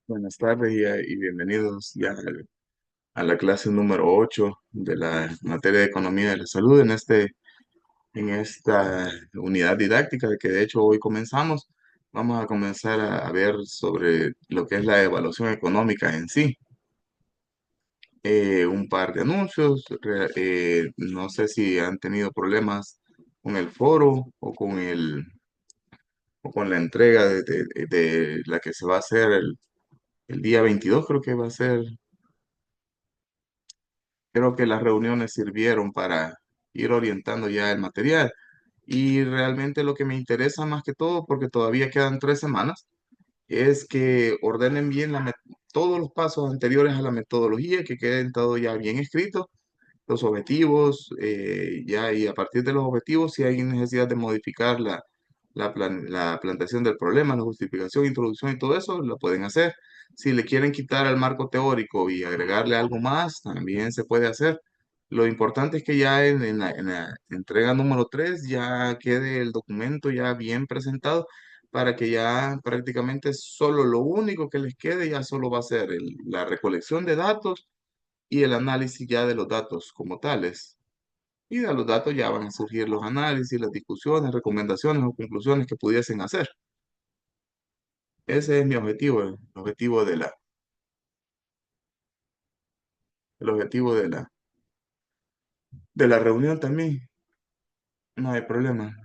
Buenas tardes y bienvenidos ya a la clase número 8 de la materia de Economía de la Salud en esta unidad didáctica de que de hecho hoy comenzamos. Vamos a comenzar a ver sobre lo que es la evaluación económica en sí. Un par de anuncios. No sé si han tenido problemas con el foro o con la entrega de la que se va a hacer el día 22, creo que va a ser. Creo que las reuniones sirvieron para ir orientando ya el material. Y realmente lo que me interesa más que todo, porque todavía quedan 3 semanas, es que ordenen bien todos los pasos anteriores a la metodología, que queden todo ya bien escrito, los objetivos, ya, y a partir de los objetivos, si hay necesidad de modificar la planteación del problema, la justificación, introducción y todo eso, lo pueden hacer. Si le quieren quitar al marco teórico y agregarle algo más, también se puede hacer. Lo importante es que ya en la entrega número 3 ya quede el documento ya bien presentado para que ya prácticamente solo lo único que les quede ya solo va a ser la recolección de datos y el análisis ya de los datos como tales. Y de los datos ya van a surgir los análisis, las discusiones, recomendaciones o conclusiones que pudiesen hacer. Ese es mi objetivo, el objetivo el objetivo de la reunión también. No hay problema.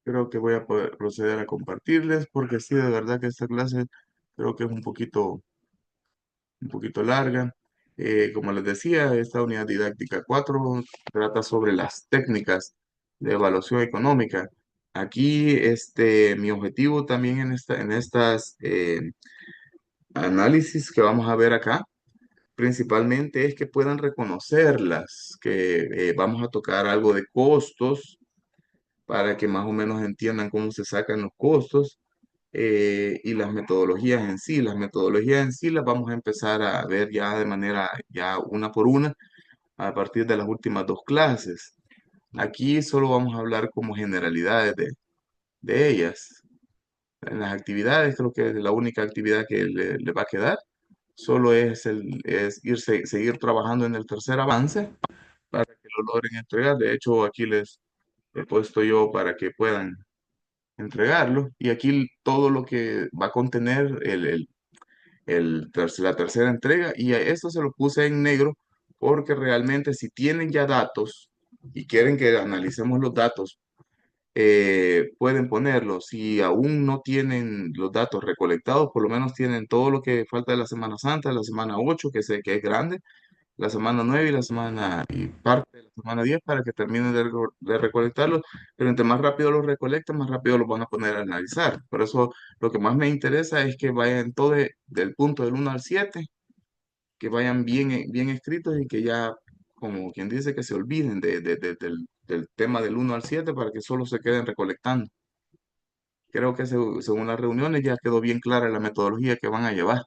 Creo que voy a poder proceder a compartirles porque sí, de verdad que esta clase creo que es un poquito larga. Como les decía, esta unidad didáctica 4 trata sobre las técnicas de evaluación económica. Aquí, mi objetivo también en estas análisis que vamos a ver acá, principalmente es que puedan reconocerlas, que vamos a tocar algo de costos para que más o menos entiendan cómo se sacan los costos, y las metodologías en sí. Las metodologías en sí las vamos a empezar a ver ya de manera ya una por una a partir de las últimas 2 clases. Aquí solo vamos a hablar como generalidades de ellas. En las actividades, creo que la única actividad que le va a quedar solo es seguir trabajando en el tercer avance para que lo logren entregar. De hecho, aquí les he puesto yo para que puedan entregarlo. Y aquí todo lo que va a contener la tercera entrega, y a esto se lo puse en negro porque realmente si tienen ya datos y quieren que analicemos los datos, pueden ponerlos. Si aún no tienen los datos recolectados, por lo menos tienen todo lo que falta de la Semana Santa, la semana 8 que sé que es grande, la semana 9 y parte de la semana 10 para que terminen de recolectarlos. Pero entre más rápido los recolecten, más rápido los van a poner a analizar. Por eso lo que más me interesa es que vayan todo del punto del 1 al 7, que vayan bien, bien escritos y que ya, como quien dice, que se olviden del tema del 1 al 7 para que solo se queden recolectando. Creo que según las reuniones ya quedó bien clara la metodología que van a llevar.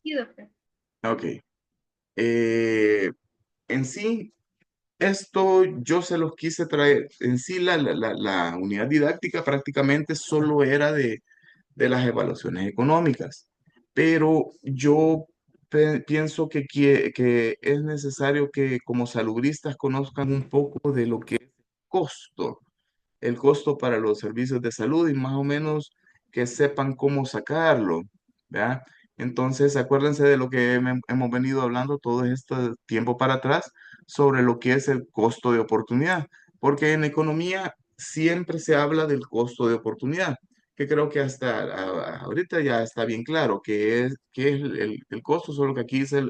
Sí, doctor. Ok. Eh, en sí, esto yo se los quise traer. En sí, la unidad didáctica prácticamente solo era de las evaluaciones económicas, pero yo pienso que es necesario que como salubristas conozcan un poco de lo que es costo, el costo para los servicios de salud y más o menos que sepan cómo sacarlo, ¿verdad? Entonces, acuérdense de lo que hemos venido hablando todo este tiempo para atrás sobre lo que es el costo de oportunidad, porque en economía siempre se habla del costo de oportunidad, que creo que hasta ahorita ya está bien claro que es el costo, solo que aquí se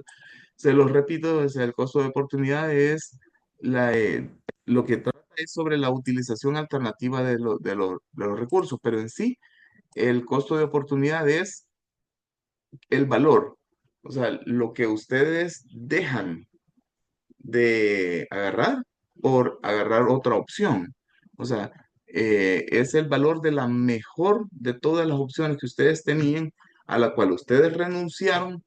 los repito, o sea, el costo de oportunidad es lo que trata es sobre la utilización alternativa de los recursos, pero en sí el costo de oportunidad es el valor. O sea, lo que ustedes dejan de agarrar por agarrar otra opción. O sea, es el valor de la mejor de todas las opciones que ustedes tenían, a la cual ustedes renunciaron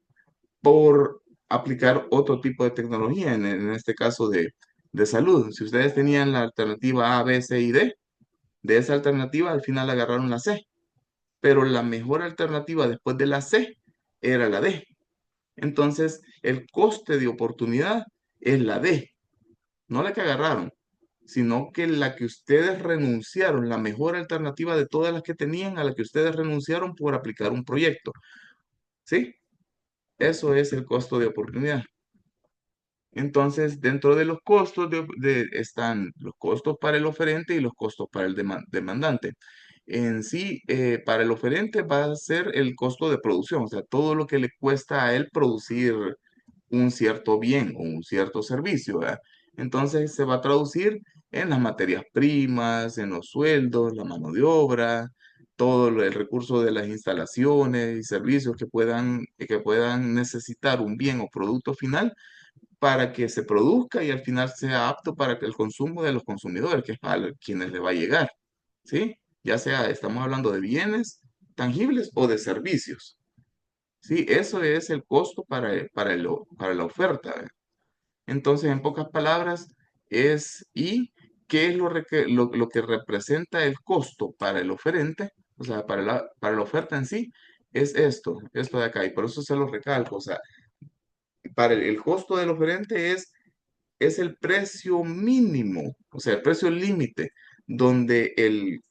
por aplicar otro tipo de tecnología, en este caso de salud. Si ustedes tenían la alternativa A, B, C y D, de esa alternativa al final agarraron la C, pero la mejor alternativa después de la C era la D. Entonces, el coste de oportunidad es la D, no la que agarraron, sino que la que ustedes renunciaron, la mejor alternativa de todas las que tenían, a la que ustedes renunciaron por aplicar un proyecto. ¿Sí? Eso es el costo de oportunidad. Entonces, dentro de los costos están los costos para el oferente y los costos para el demandante. En sí, para el oferente va a ser el costo de producción, o sea, todo lo que le cuesta a él producir un cierto bien o un cierto servicio, ¿verdad? Entonces se va a traducir en las materias primas, en los sueldos, la mano de obra, el recurso de las instalaciones y servicios que puedan necesitar un bien o producto final para que se produzca y al final sea apto para que el consumo de los consumidores, que es a quienes le va a llegar, ¿sí? Ya sea, estamos hablando de bienes tangibles o de servicios. Sí, eso es el costo para la oferta. ¿Eh? Entonces, en pocas palabras, ¿y qué es lo que representa el costo para el oferente? O sea, para la oferta en sí, es esto de acá, y por eso se lo recalco. O sea, para el costo del oferente es el precio mínimo, o sea, el precio límite, donde el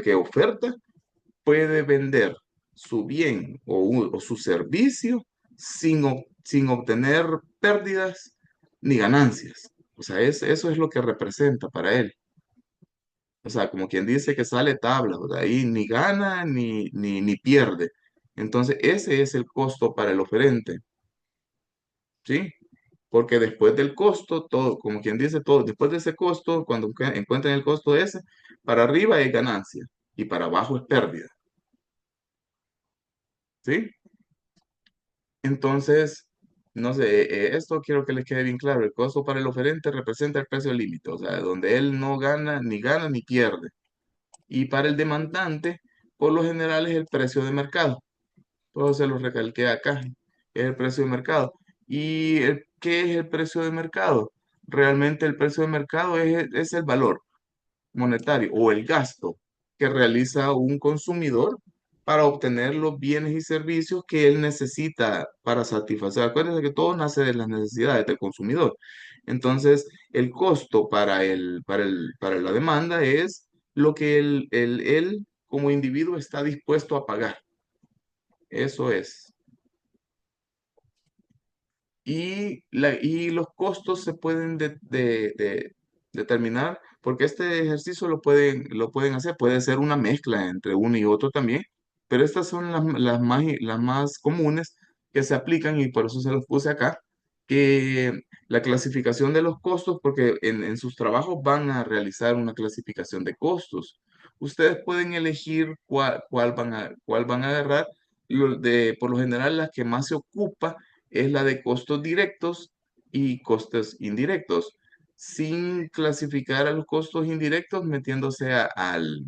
que oferta puede vender su bien o su servicio sin obtener pérdidas ni ganancias. O sea, eso es lo que representa para él. O sea, como quien dice que sale tabla, o sea, ahí ni gana ni pierde. Entonces, ese es el costo para el oferente, ¿sí? Porque después del costo, todo, como quien dice, todo, después de ese costo, cuando encuentren el costo ese, para arriba es ganancia y para abajo es pérdida, ¿sí? Entonces, no sé, esto quiero que les quede bien claro. El costo para el oferente representa el precio límite, o sea, donde él no gana ni pierde. Y para el demandante, por lo general es el precio de mercado. Todo se lo recalqué acá, es el precio de mercado. ¿Y qué es el precio de mercado? Realmente el precio de mercado es el valor monetario o el gasto que realiza un consumidor para obtener los bienes y servicios que él necesita para satisfacer. Acuérdense que todo nace de las necesidades del consumidor. Entonces, el costo para la demanda es lo que él como individuo está dispuesto a pagar. Eso es. Y los costos se pueden determinar, porque este ejercicio lo pueden hacer, puede ser una mezcla entre uno y otro también, pero estas son las más comunes que se aplican y por eso se los puse acá, que la clasificación de los costos, porque en sus trabajos van a realizar una clasificación de costos. Ustedes pueden elegir cuál van a agarrar. Por lo general, la que más se ocupa es la de costos directos y costos indirectos, sin clasificar a los costos indirectos metiéndose al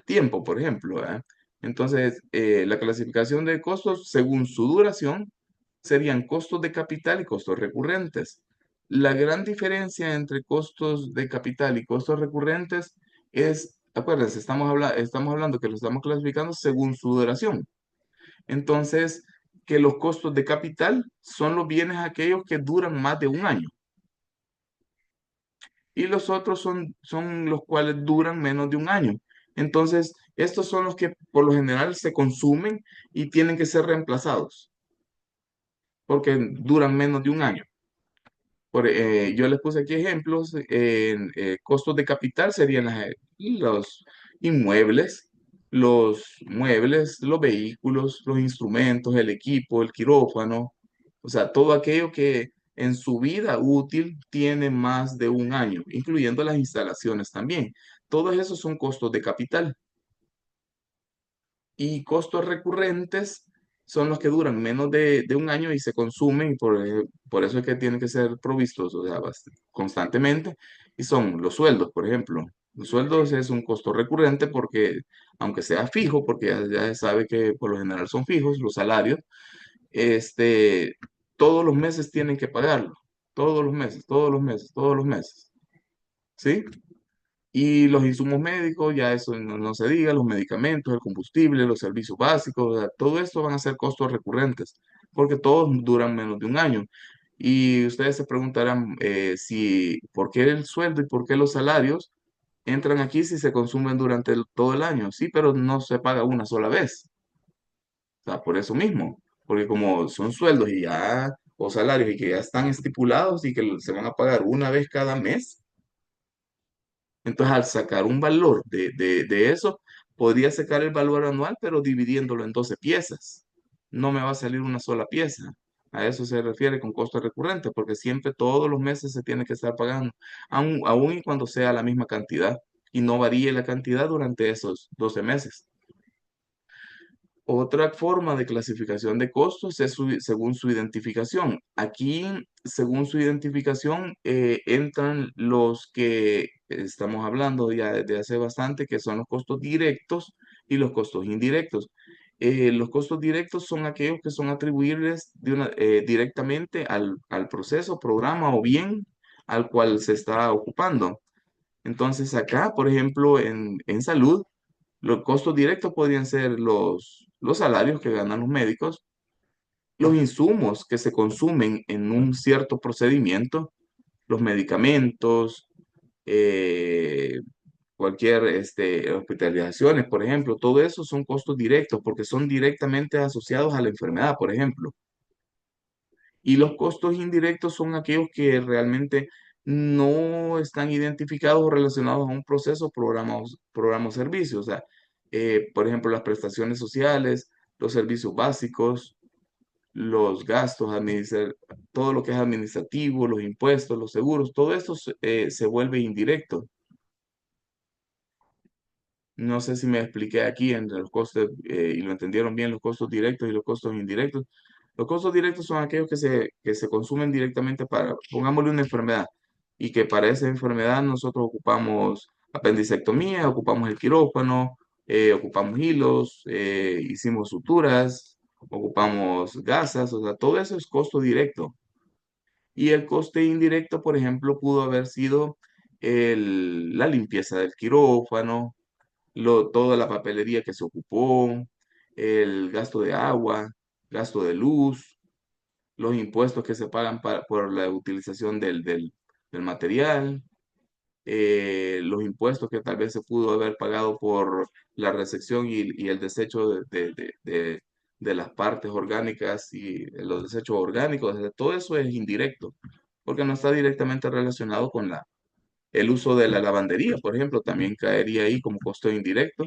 tiempo, por ejemplo. ¿Verdad? Entonces, la clasificación de costos según su duración serían costos de capital y costos recurrentes. La gran diferencia entre costos de capital y costos recurrentes es, acuérdense, estamos hablando que lo estamos clasificando según su duración. Entonces, que los costos de capital son los bienes aquellos que duran más de un año y los otros son los cuales duran menos de un año. Entonces, estos son los que por lo general se consumen y tienen que ser reemplazados porque duran menos de un año. Yo les puse aquí ejemplos. Costos de capital serían los inmuebles, los muebles, los vehículos, los instrumentos, el equipo, el quirófano, o sea, todo aquello que en su vida útil tiene más de un año, incluyendo las instalaciones también. Todos esos son costos de capital. Y costos recurrentes son los que duran menos de un año y se consumen, y por eso es que tienen que ser provistos, o sea, constantemente, y son los sueldos, por ejemplo. Los sueldos es un costo recurrente porque, aunque sea fijo, porque ya se sabe que por lo general son fijos los salarios, este, todos los meses tienen que pagarlo, todos los meses, todos los meses, todos los meses, ¿sí? Y los insumos médicos, ya eso no se diga, los medicamentos, el combustible, los servicios básicos, o sea, todo esto van a ser costos recurrentes, porque todos duran menos de un año. Y ustedes se preguntarán por qué el sueldo y por qué los salarios entran aquí si se consumen durante todo el año. Sí, pero no se paga una sola vez. O sea, por eso mismo, porque como son sueldos y ya, o salarios y que ya están estipulados y que se van a pagar una vez cada mes. Entonces, al sacar un valor de eso, podría sacar el valor anual, pero dividiéndolo en 12 piezas. No me va a salir una sola pieza. A eso se refiere con costo recurrente, porque siempre todos los meses se tiene que estar pagando, aun y cuando sea la misma cantidad, y no varíe la cantidad durante esos 12 meses. Otra forma de clasificación de costos es según su identificación. Aquí, según su identificación, entran los que estamos hablando ya desde hace bastante, que son los costos directos y los costos indirectos. Los costos directos son aquellos que son atribuibles directamente al proceso, programa o bien al cual se está ocupando. Entonces, acá, por ejemplo, en salud, los costos directos podrían ser los salarios que ganan los médicos, los insumos que se consumen en un cierto procedimiento, los medicamentos, eh, cualquier hospitalizaciones, por ejemplo, todo eso son costos directos porque son directamente asociados a la enfermedad, por ejemplo. Y los costos indirectos son aquellos que realmente no están identificados o relacionados a un proceso, programa o servicio. O sea, por ejemplo, las prestaciones sociales, los servicios básicos, los gastos, todo lo que es administrativo, los impuestos, los seguros, todo esto se vuelve indirecto. No sé si me expliqué aquí entre los costos y lo entendieron bien, los costos directos y los costos indirectos. Los costos directos son aquellos que se consumen directamente para, pongámosle una enfermedad, y que para esa enfermedad nosotros ocupamos apendicectomía, ocupamos el quirófano, ocupamos hilos, hicimos suturas, ocupamos gasas, o sea, todo eso es costo directo. Y el coste indirecto, por ejemplo, pudo haber sido la limpieza del quirófano, toda la papelería que se ocupó, el gasto de agua, gasto de luz, los impuestos que se pagan por la utilización del material, los impuestos que tal vez se pudo haber pagado por la recepción y el desecho de las partes orgánicas y los desechos orgánicos. O sea, todo eso es indirecto, porque no está directamente relacionado con el uso de la lavandería, por ejemplo, también caería ahí como costo indirecto.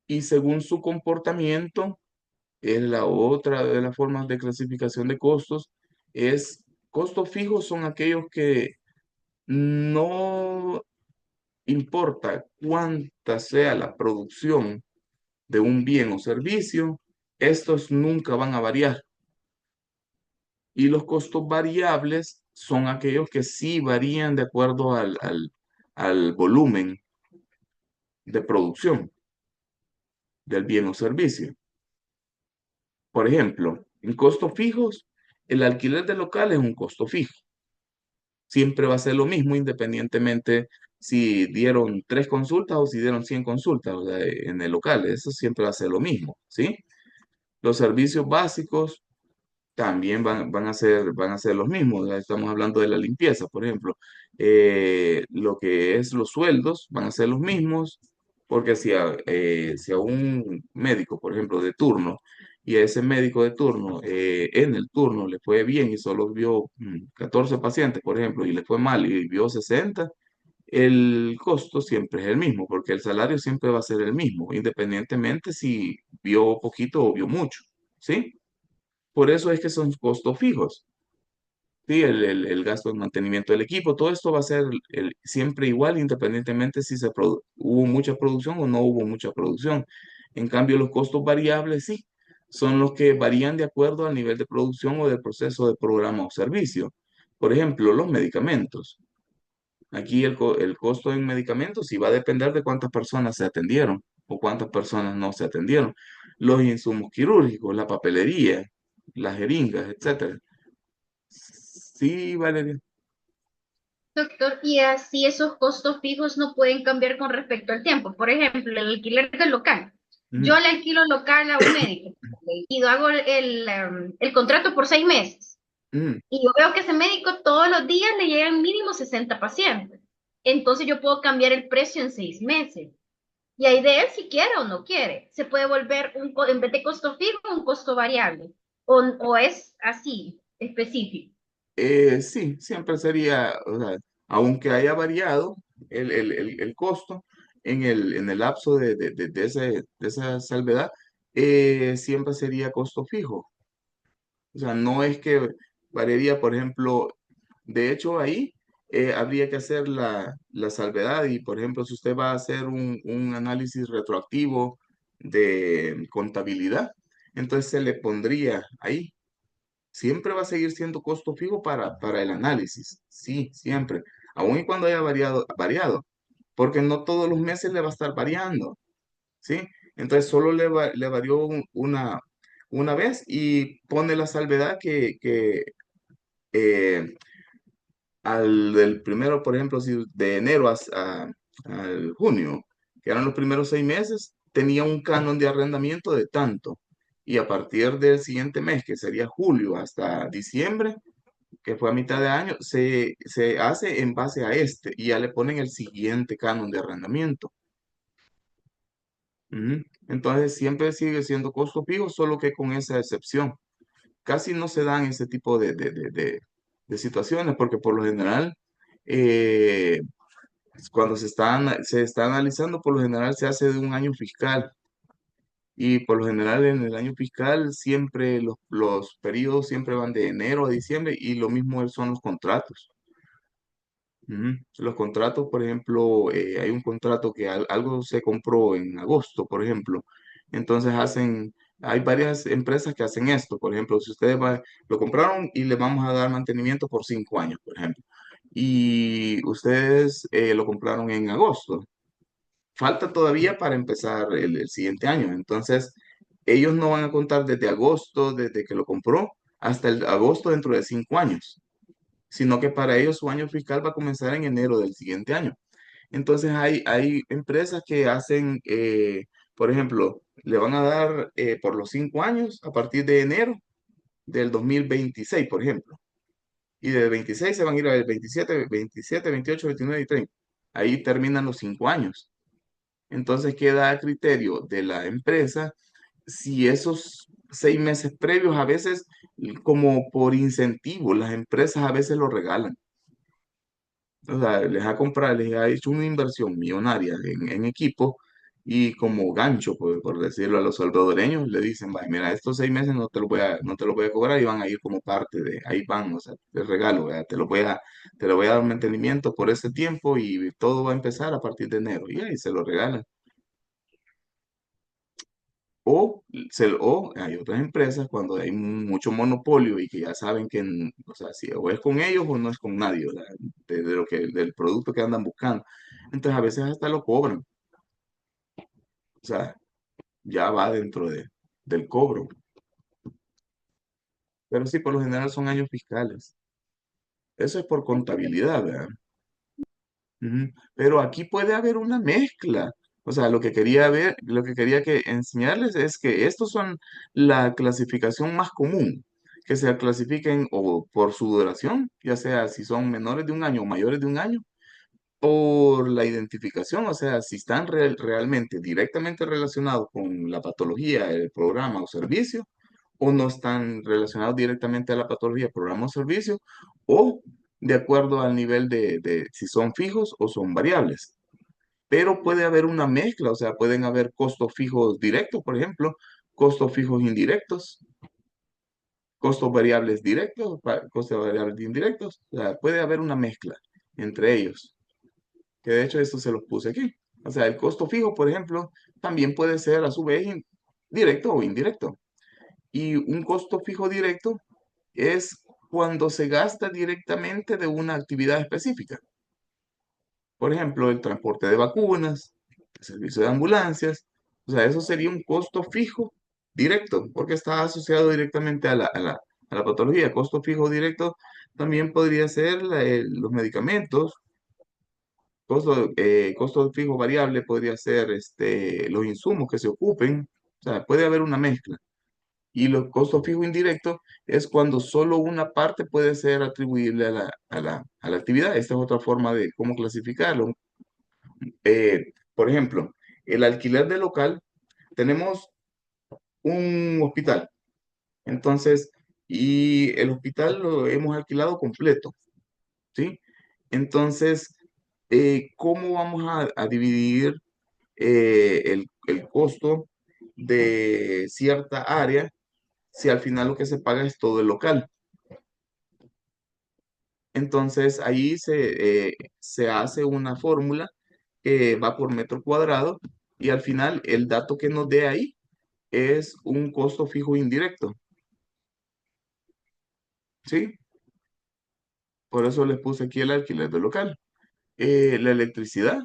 Y según su comportamiento, es la otra de las formas de clasificación de costos, costos fijos son aquellos que no importa cuánta sea la producción de un bien o servicio, estos nunca van a variar. Y los costos variables son aquellos que sí varían de acuerdo al volumen de producción del bien o servicio. Por ejemplo, en costos fijos, el alquiler de local es un costo fijo. Siempre va a ser lo mismo independientemente si dieron 3 consultas o si dieron 100 consultas, o sea, en el local. Eso siempre va a ser lo mismo, ¿sí? Los servicios básicos también van a ser los mismos. Ya estamos hablando de la limpieza, por ejemplo. Lo que es los sueldos van a ser los mismos, porque si a un médico, por ejemplo, de turno, y a ese médico de turno, en el turno le fue bien y solo vio 14 pacientes, por ejemplo, y le fue mal y vio 60, el costo siempre es el mismo, porque el salario siempre va a ser el mismo, independientemente si vio poquito o vio mucho, ¿sí? Por eso es que son costos fijos. Sí, el gasto de mantenimiento del equipo, todo esto va a ser siempre igual, independientemente si hubo mucha producción o no hubo mucha producción. En cambio, los costos variables sí, son los que varían de acuerdo al nivel de producción o del proceso de programa o servicio. Por ejemplo, los medicamentos. Aquí el costo en medicamentos sí va a depender de cuántas personas se atendieron o cuántas personas no se atendieron. Los insumos quirúrgicos, la papelería, las jeringas, etcétera. Sí, Valeria. Doctor, y así esos costos fijos no pueden cambiar con respecto al tiempo. Por ejemplo, el alquiler del local. Ujú, Yo le alquilo local a un médico y hago el contrato por 6 meses. ujú. Y yo veo que ese médico todos los días le llegan mínimo 60 pacientes. Entonces yo puedo cambiar el precio en 6 meses. Y ahí de él si quiere o no quiere. Se puede volver en vez de costo fijo, un costo variable. O es así, específico. Sí, siempre sería, o sea, aunque haya variado el costo en el lapso de esa salvedad, siempre sería costo fijo. O sea, no es que variaría, por ejemplo, de hecho ahí habría que hacer la salvedad y, por ejemplo, si usted va a hacer un análisis retroactivo de contabilidad, entonces se le pondría ahí. Siempre va a seguir siendo costo fijo para el análisis, sí, siempre, aun y cuando haya variado, porque no todos los meses le va a estar variando, ¿sí? Entonces solo le varió una vez y pone la salvedad que eh, al del primero, por ejemplo, si de enero al junio, que eran los primeros 6 meses, tenía un canon de arrendamiento de tanto. Y a partir del siguiente mes, que sería julio hasta diciembre, que fue a mitad de año, se hace en base a este y ya le ponen el siguiente canon de arrendamiento. Ujú. Entonces siempre sigue siendo costo fijo, solo que con esa excepción. Casi no se dan ese tipo de situaciones porque por lo general, eh, cuando se está analizando, por lo general se hace de un año fiscal. Y por lo general en el año fiscal siempre los periodos siempre van de enero a diciembre y lo mismo son los contratos. Ujú. Los contratos, por ejemplo, hay un contrato que algo se compró en agosto, por ejemplo. Entonces hay varias empresas que hacen esto. Por ejemplo, si ustedes lo compraron y le vamos a dar mantenimiento por 5 años, por ejemplo, y ustedes lo compraron en agosto, falta todavía para empezar el siguiente año. Entonces, ellos no van a contar desde agosto, desde que lo compró, hasta el agosto dentro de 5 años, sino que para ellos su año fiscal va a comenzar en enero del siguiente año. Entonces hay empresas que hacen, por ejemplo, le van a dar por los 5 años a partir de enero del 2026, por ejemplo. Y del 26 se van a ir al 27, 28, 29 y 30. Ahí terminan los 5 años. Entonces queda a criterio de la empresa si esos 6 meses previos, a veces como por incentivo, las empresas a veces lo regalan. O sea, les ha hecho una inversión millonaria en equipo y como gancho, por decirlo a los salvadoreños, le dicen, vaya, mira, estos 6 meses no te lo voy a cobrar y van a ir como parte de, ahí van, o sea, te regalo, ¿verdad? Te lo voy a dar mantenimiento por ese tiempo y todo va a empezar a partir de enero y ahí se lo regalan. O hay otras empresas cuando hay mucho monopolio y que ya saben que, o sea, si o es con ellos o no es con nadie, o sea, del producto que andan buscando. Entonces a veces hasta lo cobran, o sea, ya va dentro del cobro. Pero sí, por lo general son años fiscales. Eso es por contabilidad, ¿verdad? Ujú. Pero aquí puede haber una mezcla. O sea, lo que quería que enseñarles es que estos son la clasificación más común, que se clasifiquen o por su duración, ya sea si son menores de un año o mayores de un año, por la identificación, o sea, si están realmente directamente relacionados con la patología, el programa o servicio, o no están relacionados directamente a la patología, programa o servicio, o de acuerdo al nivel de si son fijos o son variables. Pero puede haber una mezcla, o sea, pueden haber costos fijos directos, por ejemplo, costos fijos indirectos, costos variables directos, costos variables indirectos, o sea, puede haber una mezcla entre ellos, que de hecho esto se los puse aquí. O sea, el costo fijo, por ejemplo, también puede ser a su vez directo o indirecto. Y un costo fijo directo es cuando se gasta directamente de una actividad específica. Por ejemplo, el transporte de vacunas, el servicio de ambulancias. O sea, eso sería un costo fijo directo, porque está asociado directamente a la patología. Costo fijo directo también podría ser los medicamentos. Costo fijo variable podría ser los insumos que se ocupen. O sea, puede haber una mezcla. Y los costos fijos indirectos es cuando solo una parte puede ser atribuible a la actividad. Esta es otra forma de cómo clasificarlo. Por ejemplo, el alquiler de local, tenemos un hospital, entonces, y el hospital lo hemos alquilado completo, ¿sí? Entonces, ¿cómo vamos a dividir el costo de cierta área si al final lo que se paga es todo el local? Entonces, ahí se hace una fórmula que va por metro cuadrado y al final el dato que nos dé ahí es un costo fijo indirecto, ¿sí? Por eso les puse aquí el alquiler del local. La electricidad,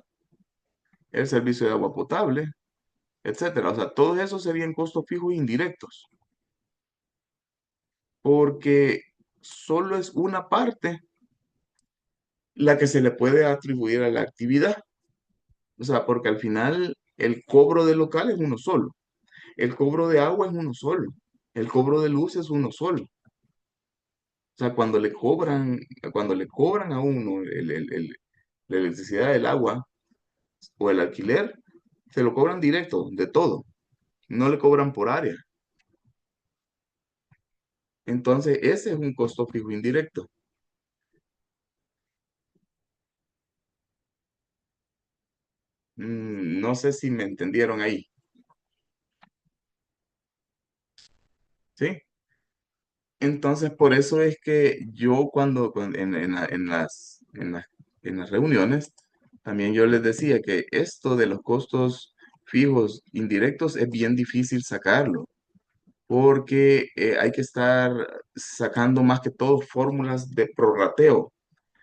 el servicio de agua potable, etcétera. O sea, todos esos serían costos fijos indirectos, porque solo es una parte la que se le puede atribuir a la actividad. O sea, porque al final el cobro del local es uno solo, el cobro de agua es uno solo, el cobro de luz es uno solo. O sea, cuando le cobran a uno la electricidad, el agua o el alquiler, se lo cobran directo, de todo. No le cobran por área. Entonces, ese es un costo fijo indirecto. No sé si me entendieron ahí, ¿sí? Entonces, por eso es que yo en las reuniones, también yo les decía que esto de los costos fijos indirectos es bien difícil sacarlo, porque hay que estar sacando más que todo fórmulas de prorrateo.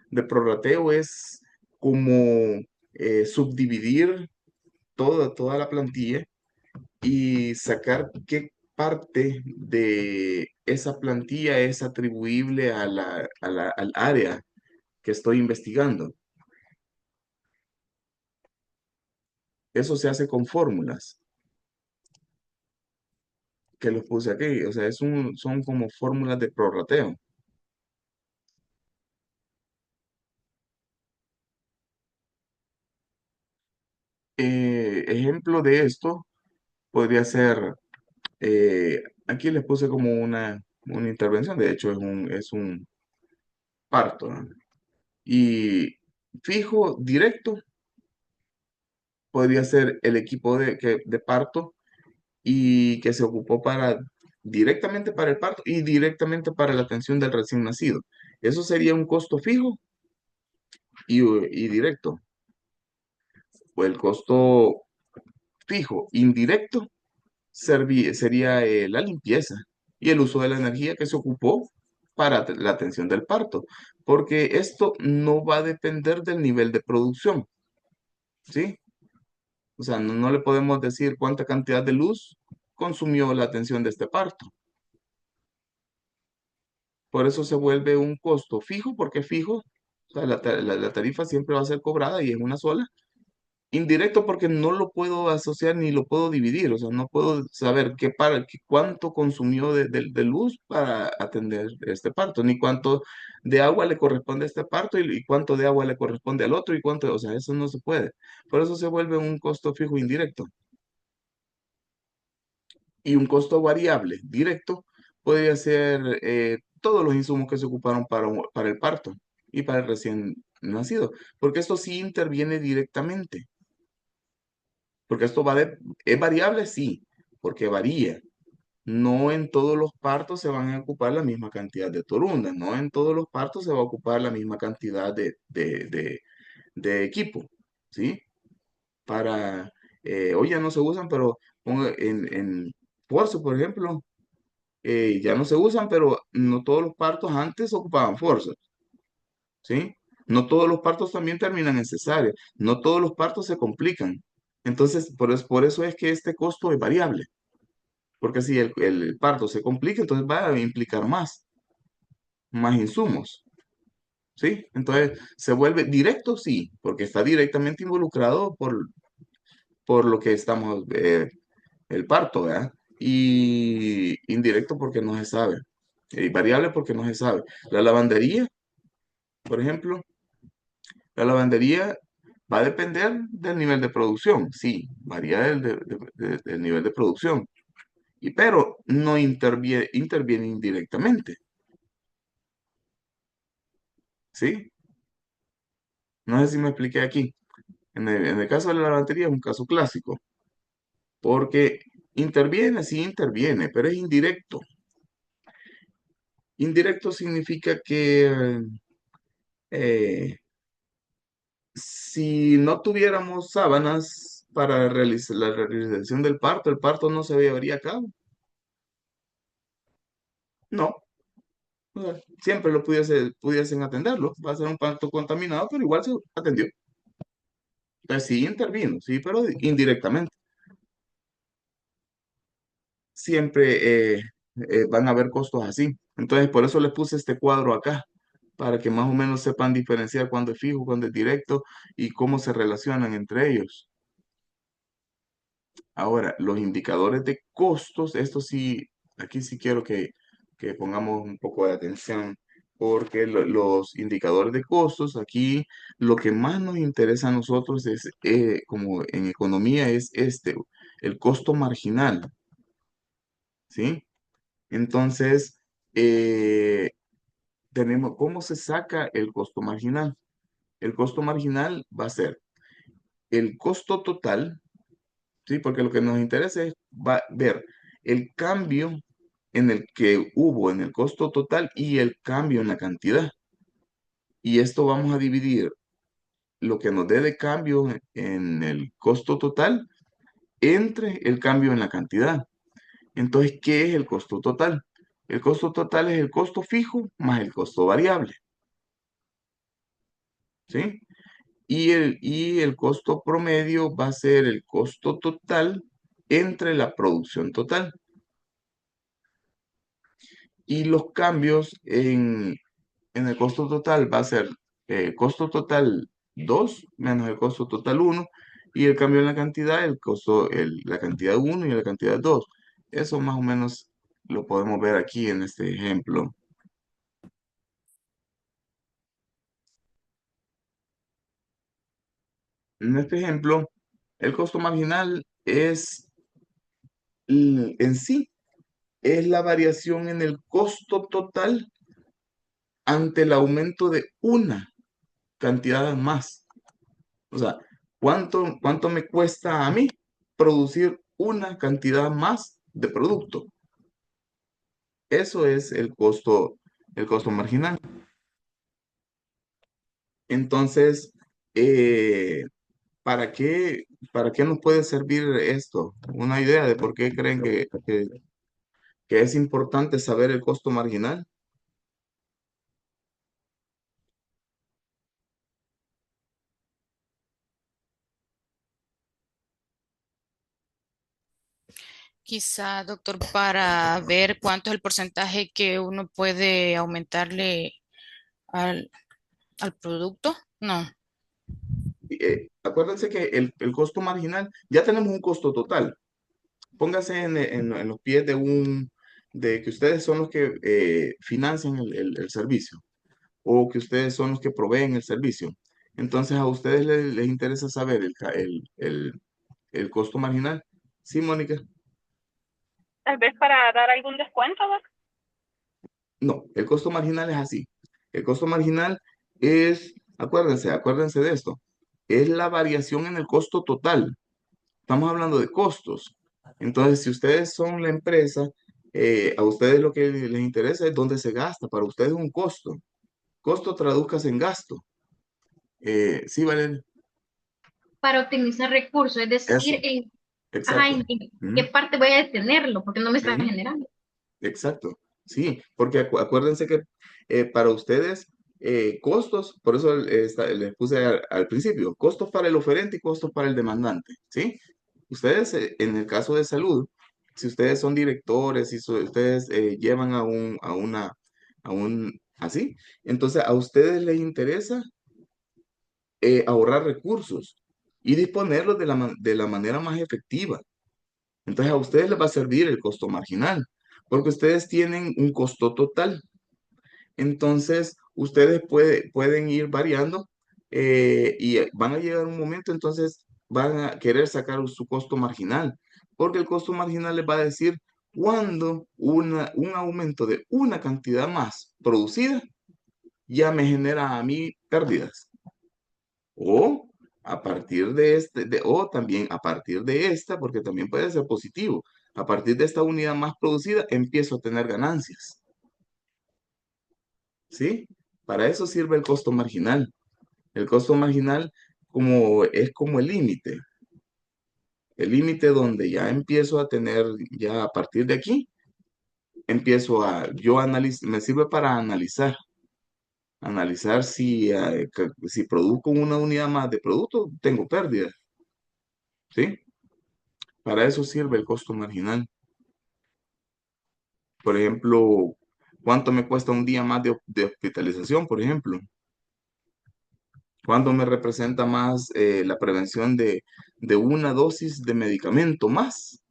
De prorrateo es como subdividir toda la plantilla y sacar qué parte de esa plantilla es atribuible al área que estoy investigando. Eso se hace con fórmulas que los puse aquí. O sea, son como fórmulas de prorrateo. Ejemplo de esto podría ser, aquí les puse como una intervención, de hecho es un parto, ¿no? Y fijo, directo, podría ser el equipo de parto y que se ocupó directamente para el parto y directamente para la atención del recién nacido. Eso sería un costo fijo y directo. O el costo fijo indirecto sería la limpieza y el uso de la energía que se ocupó para la atención del parto, porque esto no va a depender del nivel de producción, ¿sí? O sea, no le podemos decir cuánta cantidad de luz consumió la atención de este parto. Por eso se vuelve un costo fijo, porque fijo, o sea, la tarifa siempre va a ser cobrada y es una sola. Indirecto porque no lo puedo asociar ni lo puedo dividir, o sea, no puedo saber cuánto consumió de luz para atender este parto, ni cuánto de agua le corresponde a este parto y cuánto de agua le corresponde al otro y cuánto, o sea, eso no se puede. Por eso se vuelve un costo fijo indirecto. Y un costo variable directo podría ser todos los insumos que se ocuparon para el parto y para el recién nacido, porque esto sí interviene directamente, porque esto es variable, sí, porque varía. No en todos los partos se van a ocupar la misma cantidad de torundas, no en todos los partos se va a ocupar la misma cantidad de equipo, ¿sí? hoy ya no se usan, pero ponga en Force, por ejemplo, ya no se usan, pero no todos los partos antes ocupaban Force, ¿sí? No todos los partos también terminan en cesárea, no todos los partos se complican. Entonces, por eso es que este costo es variable, porque si el parto se complica, entonces va a implicar más insumos, ¿sí? Entonces, se vuelve directo, sí, porque está directamente involucrado por lo que estamos, el parto, ¿verdad? Y indirecto porque no se sabe, y variable porque no se sabe. La lavandería, por ejemplo, la lavandería va a depender del nivel de producción, sí, varía del nivel de producción, pero no interviene indirectamente, ¿sí? No sé si me expliqué aquí. En el caso de la lavandería es un caso clásico, porque interviene, sí interviene, pero es indirecto. Indirecto significa que eh, si no tuviéramos sábanas para realizar la realización del parto, el parto no se llevaría a cabo. No, o sea, siempre pudiesen atenderlo. Va a ser un parto contaminado, pero igual se atendió. Entonces sí intervino, sí, pero indirectamente. Siempre van a haber costos así. Entonces por eso les puse este cuadro acá, para que más o menos sepan diferenciar cuándo es fijo, cuándo es directo y cómo se relacionan entre ellos. Ahora, los indicadores de costos, esto sí, aquí sí quiero que pongamos un poco de atención, porque los indicadores de costos, aquí lo que más nos interesa a nosotros es, como en economía, es el costo marginal, ¿sí? Entonces, eh, tenemos, ¿cómo se saca el costo marginal? El costo marginal va a ser el costo total. Sí, porque lo que nos interesa es ver el cambio en el que hubo en el costo total y el cambio en la cantidad. Y esto vamos a dividir lo que nos dé de cambio en el costo total entre el cambio en la cantidad. Entonces, ¿qué es el costo total? El costo total es el costo fijo más el costo variable, ¿sí? Y el costo promedio va a ser el costo total entre la producción total. Y los cambios en el costo total va a ser costo total 2 menos el costo total uno, y el cambio en la cantidad, la cantidad uno y la cantidad 2. Eso más o menos lo podemos ver aquí en este ejemplo. En este ejemplo, el costo marginal en sí, es la variación en el costo total ante el aumento de una cantidad más. O sea, ¿cuánto me cuesta a mí producir una cantidad más de producto? Eso es el costo marginal. Entonces, eh, ¿para qué, para qué nos puede servir esto? Una idea de por qué creen que es importante saber el costo marginal. Quizá, doctor, para ver cuánto es el porcentaje que uno puede aumentarle al, al producto. No. Acuérdense que el costo marginal, ya tenemos un costo total. Póngase en los pies de que ustedes son los que financian el servicio, o que ustedes son los que proveen el servicio. Entonces a ustedes les interesa saber el costo marginal. Sí, Mónica. Tal vez para dar algún descuento, ¿no? No, el costo marginal es así. El costo marginal es, acuérdense de esto, es la variación en el costo total. Estamos hablando de costos. Entonces, si ustedes son la empresa, a ustedes lo que les interesa es dónde se gasta. Para ustedes es un costo. Costo traduzcas en gasto. Sí, Valeria. para optimizar recursos, es decir, Eso, ajá, exacto. en qué Ujú, parte voy a detenerlo, porque no me está ujú. generando. Exacto, sí, porque acuérdense que para ustedes costos, por eso les puse al principio, costos para el oferente y costos para el demandante, ¿sí? Ustedes en el caso de salud, si ustedes son directores, si ustedes llevan así, entonces a ustedes les interesa ahorrar recursos y disponerlos de la manera más efectiva. Entonces a ustedes les va a servir el costo marginal, porque ustedes tienen un costo total. Entonces ustedes pueden ir variando y van a llegar un momento, entonces van a querer sacar su costo marginal, porque el costo marginal les va a decir cuándo un aumento de una cantidad más producida ya me genera a mí pérdidas. O a partir de o también a partir de esta, porque también puede ser positivo. A partir de esta unidad más producida, empiezo a tener ganancias, ¿sí? Para eso sirve el costo marginal. El costo marginal es como el límite donde ya empiezo a tener, ya a partir de aquí, yo analizo, me sirve para analizar si produzco una unidad más de producto, tengo pérdidas, ¿sí? Para eso sirve el costo marginal. Por ejemplo, ¿cuánto me cuesta un día más de hospitalización, por ejemplo? ¿Cuánto me representa más la prevención de una dosis de medicamento más?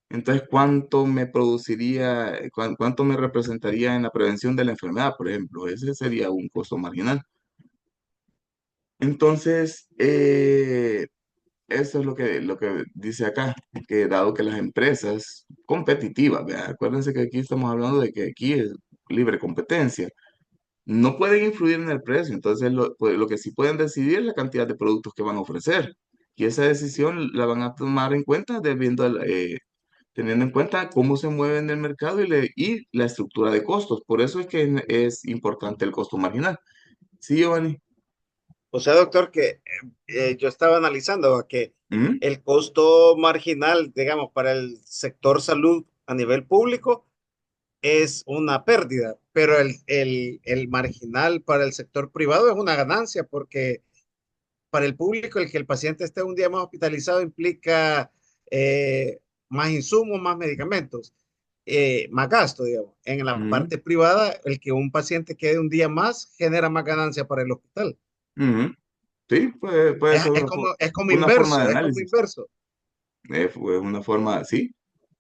Entonces, ¿cuánto me produciría, cuánto me representaría en la prevención de la enfermedad, por ejemplo? Ese sería un costo marginal. Entonces, eso es lo que dice acá, que dado que las empresas competitivas, ¿verdad? Acuérdense que aquí estamos hablando de que aquí es libre competencia, no pueden influir en el precio, entonces lo que sí pueden decidir es la cantidad de productos que van a ofrecer. Y esa decisión la van a tomar en cuenta teniendo en cuenta cómo se mueve en el mercado y la estructura de costos. Por eso es que es importante el costo marginal. Sí, Giovanni. O sea, doctor, que yo estaba analizando que ¿Mm? el costo marginal, digamos, para el sector salud a nivel público es una pérdida, pero el marginal para el sector privado es una ganancia, porque para el público el que el paciente esté un día más hospitalizado implica más insumos, más medicamentos, más gasto, digamos. En la Ujú, parte privada, el que un paciente quede un día más genera más ganancia para el hospital. ujú. Sí, puede ser una forma de Es como análisis. inverso. Fue una forma, sí,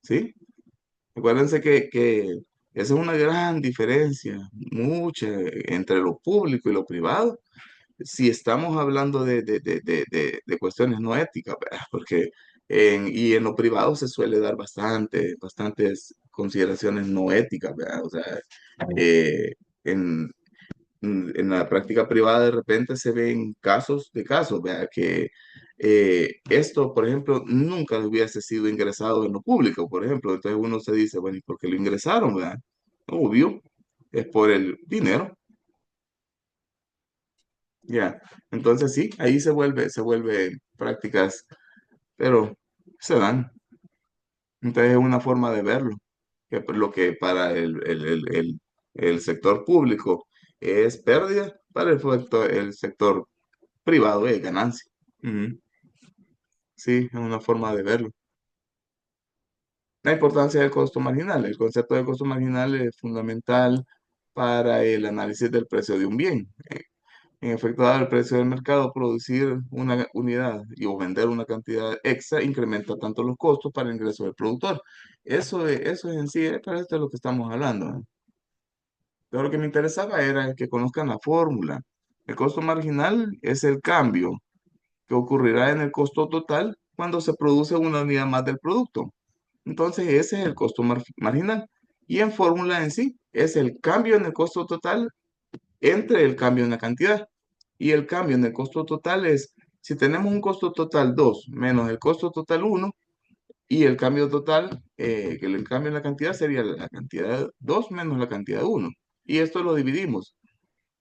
sí. Acuérdense que esa es una gran diferencia, mucha, entre lo público y lo privado. Si estamos hablando de cuestiones no éticas, ¿verdad? Porque y en lo privado se suele dar bastantes consideraciones no éticas, ¿verdad? O sea, eh, en, en la práctica privada de repente se ven casos de casos, ¿verdad? Que esto, por ejemplo, nunca hubiese sido ingresado en lo público, por ejemplo. Entonces uno se dice, bueno, ¿y por qué lo ingresaron, ¿verdad? Obvio, es por el dinero. Ya, entonces sí, ahí se vuelve prácticas, pero se dan. Entonces es una forma de verlo, que lo que para el sector público es pérdida, para el sector privado es ganancia. Ujú. Sí, es una forma de verlo. La importancia del costo marginal. El concepto de costo marginal es fundamental para el análisis del precio de un bien. En efecto, dado el precio del mercado, producir una unidad o vender una cantidad extra incrementa tanto los costos para el ingreso del productor. Eso es en sí, para esto es lo que estamos hablando, ¿no? Pero lo que me interesaba era que conozcan la fórmula. El costo marginal es el cambio que ocurrirá en el costo total cuando se produce una unidad más del producto. Entonces, ese es el costo marginal. Y en fórmula en sí, es el cambio en el costo total entre el cambio en la cantidad. Y el cambio en el costo total es, si tenemos un costo total 2 menos el costo total uno y el cambio total, que el cambio en la cantidad sería la cantidad 2 menos la cantidad uno. Y esto lo dividimos.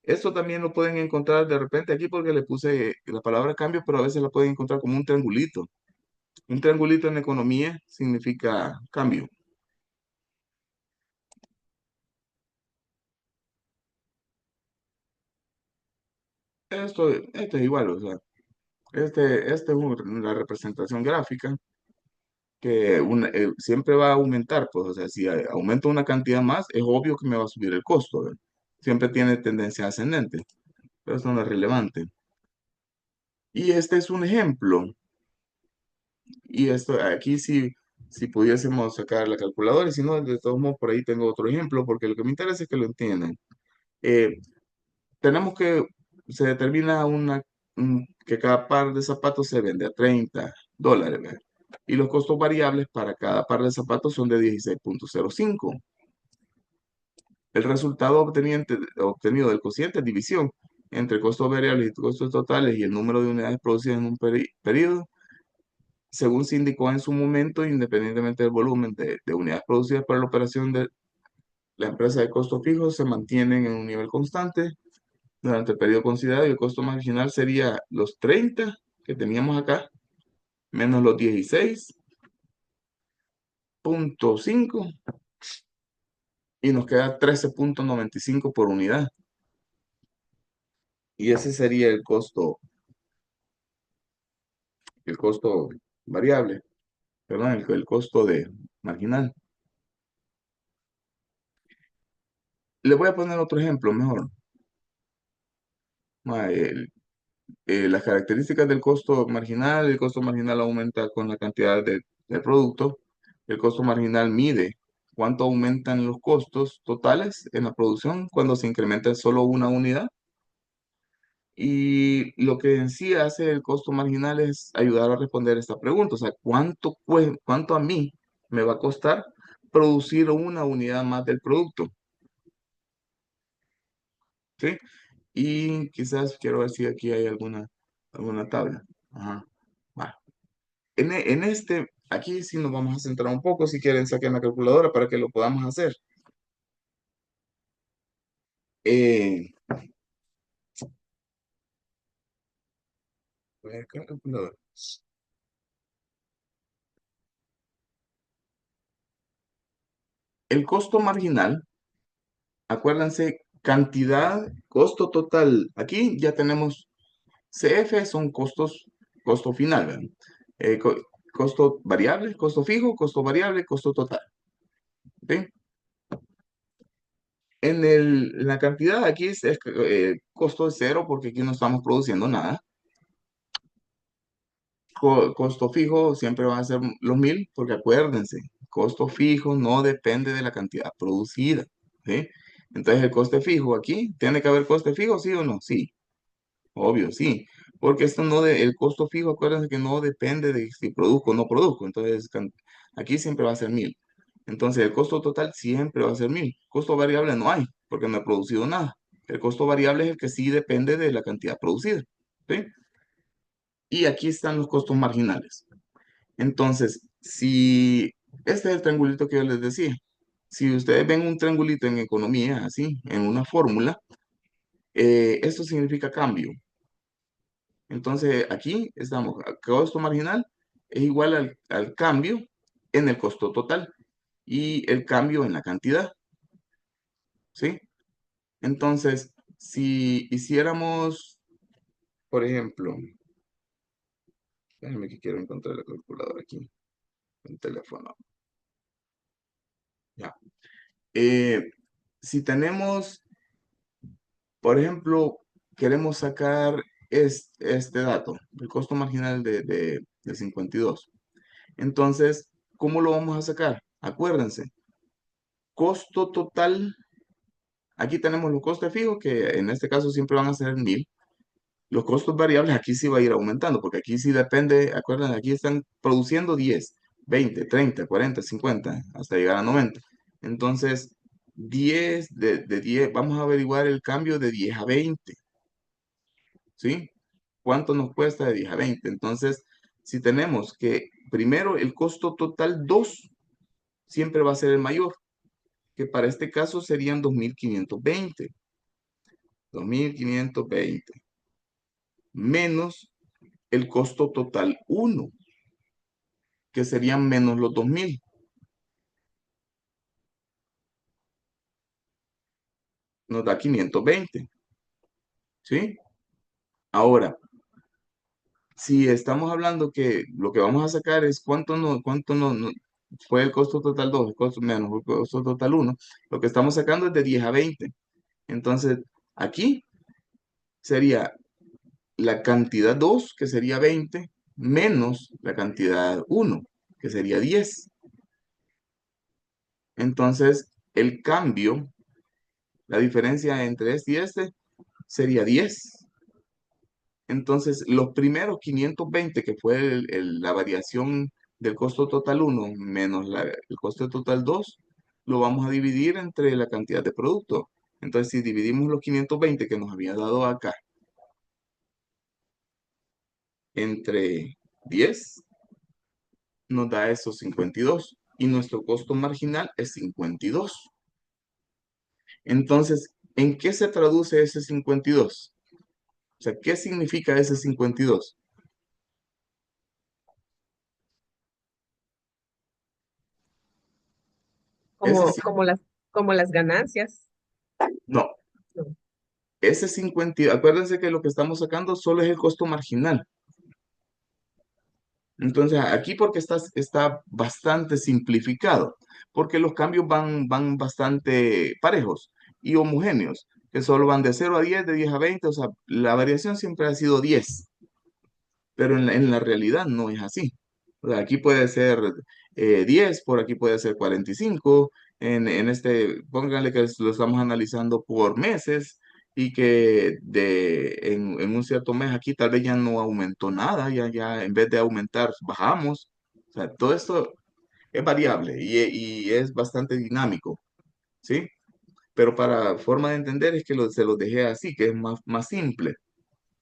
Esto también lo pueden encontrar de repente aquí porque le puse la palabra cambio, pero a veces la pueden encontrar como un triangulito. Un triangulito en economía significa cambio. Esto es igual, o sea, este es la representación gráfica que siempre va a aumentar, pues, o sea, si aumenta una cantidad más, es obvio que me va a subir el costo, ¿verdad? Siempre tiene tendencia ascendente, pero eso no es relevante. Y este es un ejemplo, y esto aquí si pudiésemos sacar la calculadora, y si no, de todos modos, por ahí tengo otro ejemplo, porque lo que me interesa es que lo entiendan. Eh, tenemos que, se determina que cada par de zapatos se vende a $30, ¿verdad? Y los costos variables para cada par de zapatos son de 16,05. El resultado obtenido del cociente de división entre costos variables y costos totales y el número de unidades producidas en un periodo, según se indicó en su momento, independientemente del volumen de unidades producidas para la operación de la empresa de costos fijos, se mantienen en un nivel constante durante el periodo considerado y el costo marginal sería los 30 que teníamos acá, menos los 16,5 y nos queda 13,95 por unidad. Y ese sería el costo variable, perdón, el costo de marginal. Le voy a poner otro ejemplo mejor. Ma, las características del costo marginal, el costo marginal aumenta con la cantidad del producto. El costo marginal mide cuánto aumentan los costos totales en la producción cuando se incrementa solo una unidad. Y lo que en sí hace el costo marginal es ayudar a responder esta pregunta. O sea, ¿cuánto a mí me va a costar producir una unidad más del producto? ¿Sí? Y quizás quiero ver si aquí hay alguna tabla. Ajá. Va. En este, aquí sí nos vamos a centrar un poco. Si quieren, saquen la calculadora para que lo podamos hacer. Eh, a ver, ¿qué calculadora? El costo marginal, acuérdense, cantidad, costo total. Aquí ya tenemos CF, son costo final, ¿verdad? Costo variable, costo fijo, costo variable, costo total. ¿Sí? La cantidad aquí costo es cero porque aquí no estamos produciendo nada. Costo fijo siempre va a ser los 1,000 porque acuérdense, costo fijo no depende de la cantidad producida. ¿Sí? Entonces el coste fijo aquí, ¿tiene que haber coste fijo, sí o no? Sí, obvio, sí. Porque el costo fijo, acuérdense que no depende de si produzco o no produzco. Entonces aquí siempre va a ser 1,000. Entonces el costo total siempre va a ser 1,000. Costo variable no hay porque no he producido nada. El costo variable es el que sí depende de la cantidad producida. ¿Sí? Y aquí están los costos marginales. Entonces, si este es el triangulito que yo les decía, si ustedes ven un triangulito en economía, así, en una fórmula, esto significa cambio. Entonces, aquí estamos, costo marginal es igual al cambio en el costo total y el cambio en la cantidad, ¿sí? Entonces, si hiciéramos, por ejemplo, déjenme que quiero encontrar la calculadora aquí, el teléfono. Ya. Eh, si tenemos, por ejemplo, queremos sacar este dato, el costo marginal de 52. Entonces, ¿cómo lo vamos a sacar? Acuérdense, costo total, aquí tenemos los costes fijos, que en este caso siempre van a ser 1,000. Los costos variables aquí sí va a ir aumentando, porque aquí sí depende, acuérdense, aquí están produciendo 10, 20, 30, 40, 50, hasta llegar a 90. Entonces, 10 de 10, vamos a averiguar el cambio de 10 a 20, ¿sí? ¿Cuánto nos cuesta de 10 a 20? Entonces, si tenemos que primero el costo total 2 siempre va a ser el mayor, que para este caso serían 2,520. 2.520 menos el costo total 1, que serían menos los 2.000. Nos da 520, ¿sí? Ahora, si estamos hablando que lo que vamos a sacar es cuánto no fue el costo total 2, el costo menos el costo total 1, lo que estamos sacando es de 10 a 20. Entonces, aquí sería la cantidad 2, que sería 20, menos la cantidad 1, que sería 10. Entonces, el cambio, la diferencia entre este y este, sería 10. Entonces, los primeros 520, que fue la variación del costo total 1 menos el costo total 2, lo vamos a dividir entre la cantidad de producto. Entonces, si dividimos los 520 que nos había dado acá entre 10, nos da esos 52. Y nuestro costo marginal es 52. Entonces, ¿en qué se traduce ese 52? O sea, ¿qué significa ese 52? Ese, como, como las ganancias. no, No. ese 50, acuérdense que lo que estamos sacando solo es el costo marginal. Entonces, aquí porque está bastante simplificado, porque los cambios van bastante parejos y homogéneos, que solo van de 0 a 10, de 10 a 20, o sea, la variación siempre ha sido 10, pero en la realidad no es así. O sea, aquí puede ser 10, por aquí puede ser 45, pónganle que lo estamos analizando por meses y que en un cierto mes aquí tal vez ya no aumentó nada, ya en vez de aumentar bajamos. O sea, todo esto es variable y es bastante dinámico, ¿sí? Pero para forma de entender es que se los dejé así, que es más simple.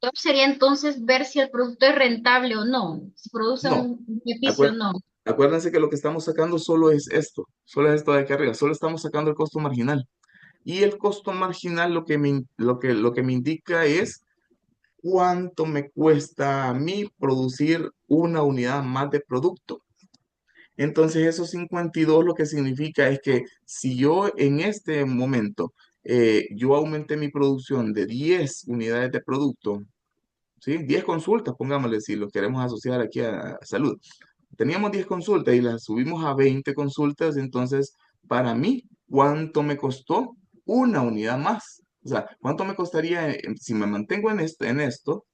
Top sería entonces ver si el producto es rentable o no, si produce No, un beneficio o no. acuérdense que lo que estamos sacando solo es esto de aquí arriba, solo estamos sacando el costo marginal. Y el costo marginal lo que me indica es cuánto me cuesta a mí producir una unidad más de producto. Entonces, esos 52 lo que significa es que si yo en este momento yo aumenté mi producción de 10 unidades de producto, ¿sí? 10 consultas, pongámosle, si lo queremos asociar aquí a salud. Teníamos 10 consultas y las subimos a 20 consultas, entonces, para mí, ¿cuánto me costó una unidad más? O sea, ¿cuánto me costaría, si me mantengo en esto,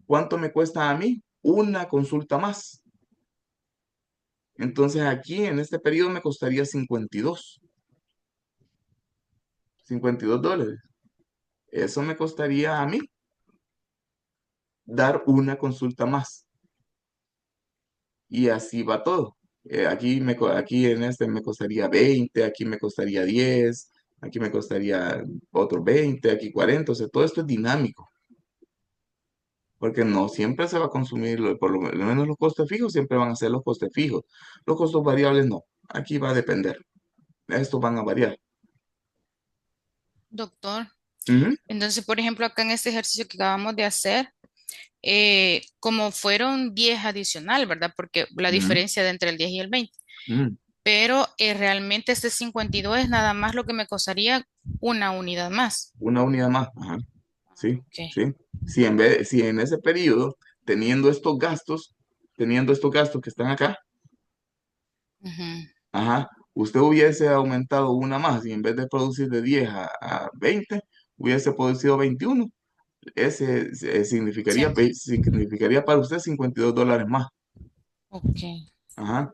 cuánto me cuesta a mí una consulta más? Entonces, aquí en este periodo me costaría 52 dólares. Eso me costaría a mí dar una consulta más. Y así va todo. Aquí en este me costaría 20, aquí me costaría 10, aquí me costaría otros 20, aquí 40, o sea, todo esto es dinámico, porque no siempre se va a consumir, por lo menos los costes fijos siempre van a ser los costes fijos. Los costos variables no, aquí va a depender, estos van a variar. Doctor, Ujú, entonces, por ejemplo, acá en este ejercicio que acabamos de hacer, como fueron 10 adicional, ¿verdad? Porque la ujú, diferencia de entre el 10 y el 20. ujú. Pero realmente este 52 es nada más lo que me costaría una unidad más. Una unidad más, ajá, sí, Ok. sí. Si en ese periodo, teniendo estos gastos que están acá, Ujú. ajá, usted hubiese aumentado una más y en vez de producir de 10 a 20, hubiese producido 21. Ese Sí, significaría para usted 52 dólares más. ok. Ajá.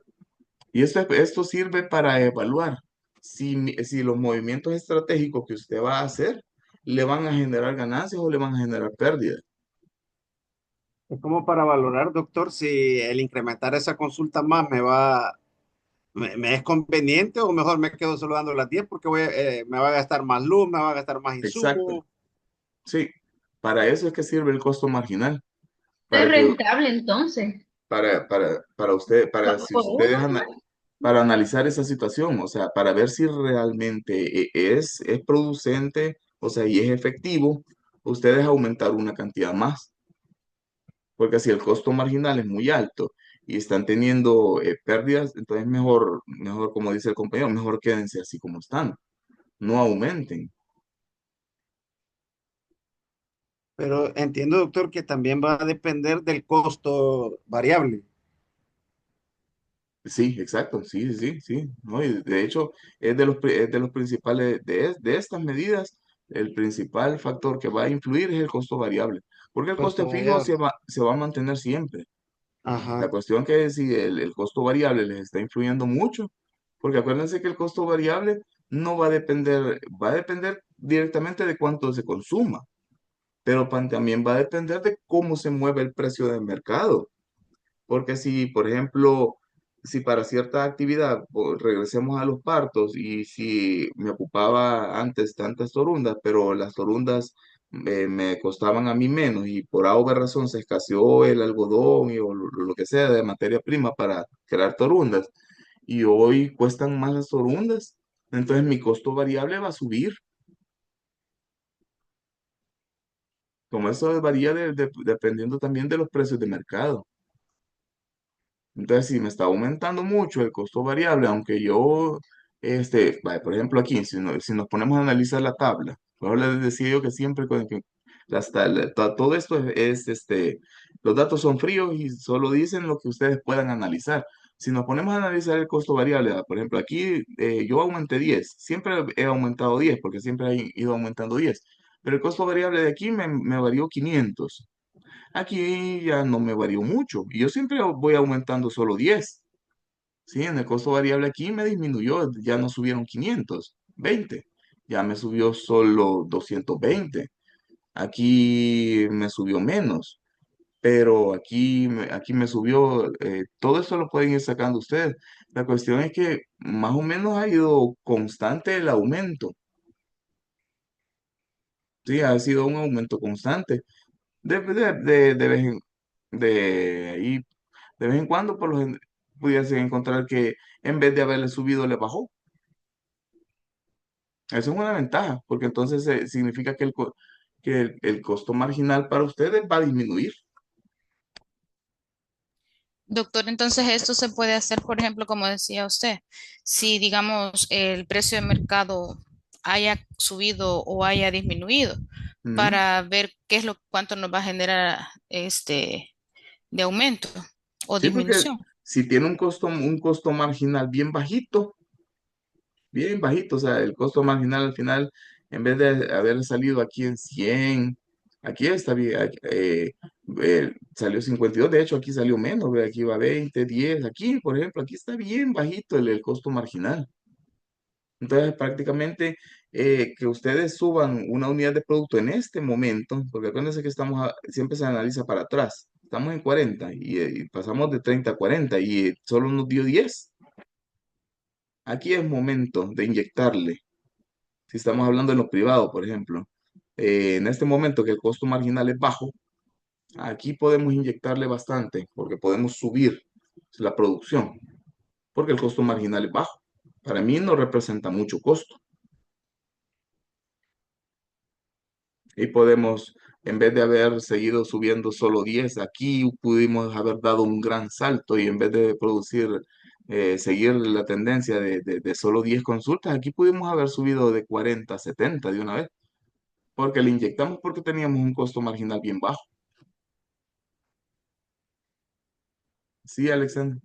Y esto sirve para evaluar si los movimientos estratégicos que usted va a hacer le van a generar ganancias o le van a generar pérdidas. Es como para valorar, doctor, si el incrementar esa consulta más me es conveniente o mejor me quedo solo dando las 10 porque me va a gastar más luz, me va a gastar más Exacto. insumo. Sí. Para eso es que sirve el costo marginal. Es Para que rentable entonces. para usted, Solo si por ustedes uno. para analizar esa situación, o sea, para ver si realmente es producente, o sea, y es efectivo, ustedes aumentar una cantidad más, porque si el costo marginal es muy alto y están teniendo pérdidas, entonces mejor, como dice el compañero, mejor quédense así como están, no aumenten. Pero entiendo, doctor, que también va a depender del costo variable. Sí, exacto, sí, sí, sí, sí, ¿no? Y de hecho, es de los principales, de estas medidas, el principal factor que va a influir es el costo variable, porque el Costo coste fijo variable. se va a mantener siempre. La Ajá. cuestión que es si el costo variable les está influyendo mucho, porque acuérdense que el costo variable no va a depender directamente de cuánto se consuma, pero también va a depender de cómo se mueve el precio del mercado. Porque si, por ejemplo, si para cierta actividad, regresemos a los partos, y si me ocupaba antes tantas torundas, pero las torundas me costaban a mí menos y por alguna razón se escaseó el algodón o lo que sea de materia prima para crear torundas, y hoy cuestan más las torundas, entonces mi costo variable va a subir. Como eso varía dependiendo también de los precios de mercado. Entonces, si me está aumentando mucho el costo variable, aunque yo, vaya, por ejemplo, aquí, si nos ponemos a analizar la tabla, yo les decía yo que siempre que todo esto los datos son fríos y solo dicen lo que ustedes puedan analizar. Si nos ponemos a analizar el costo variable, por ejemplo, aquí yo aumenté 10, siempre he aumentado 10 porque siempre he ido aumentando 10, pero el costo variable de aquí me varió 500. Aquí ya no me varió mucho y yo siempre voy aumentando solo 10. Sí, en el costo variable aquí me disminuyó, ya no subieron 520, ya me subió solo 220. Aquí me subió menos, pero aquí me subió, todo eso lo pueden ir sacando ustedes. La cuestión es que más o menos ha ido constante el aumento. Sí, ha sido un aumento constante. De vez en, de ahí De vez en cuando, pudiese encontrar que en vez de haberle subido, le bajó. Eso es una ventaja, porque entonces significa que el costo marginal para ustedes va a disminuir. Doctor, entonces esto se puede hacer, por ejemplo, como decía usted, si digamos el precio de mercado haya subido o haya disminuido, Ujú. para ver qué es cuánto nos va a generar de aumento o Sí, porque disminución. si tiene un costo marginal bien bajito, o sea, el costo marginal al final, en vez de haber salido aquí en 100, aquí está bien, salió 52, de hecho aquí salió menos, ve, aquí va 20, 10, aquí, por ejemplo, aquí está bien bajito el costo marginal. Entonces, prácticamente que ustedes suban una unidad de producto en este momento, porque acuérdense que siempre se analiza para atrás. Estamos en 40 y pasamos de 30 a 40 y solo nos dio 10. Aquí es momento de inyectarle. Si estamos hablando de lo privado, por ejemplo, en este momento que el costo marginal es bajo, aquí podemos inyectarle bastante porque podemos subir la producción, porque el costo marginal es bajo. Para mí no representa mucho costo. Y podemos, en vez de haber seguido subiendo solo 10, aquí pudimos haber dado un gran salto y en vez de seguir la tendencia de solo 10 consultas, aquí pudimos haber subido de 40 a 70 de una vez, porque le inyectamos porque teníamos un costo marginal bien bajo. Sí, Alexander.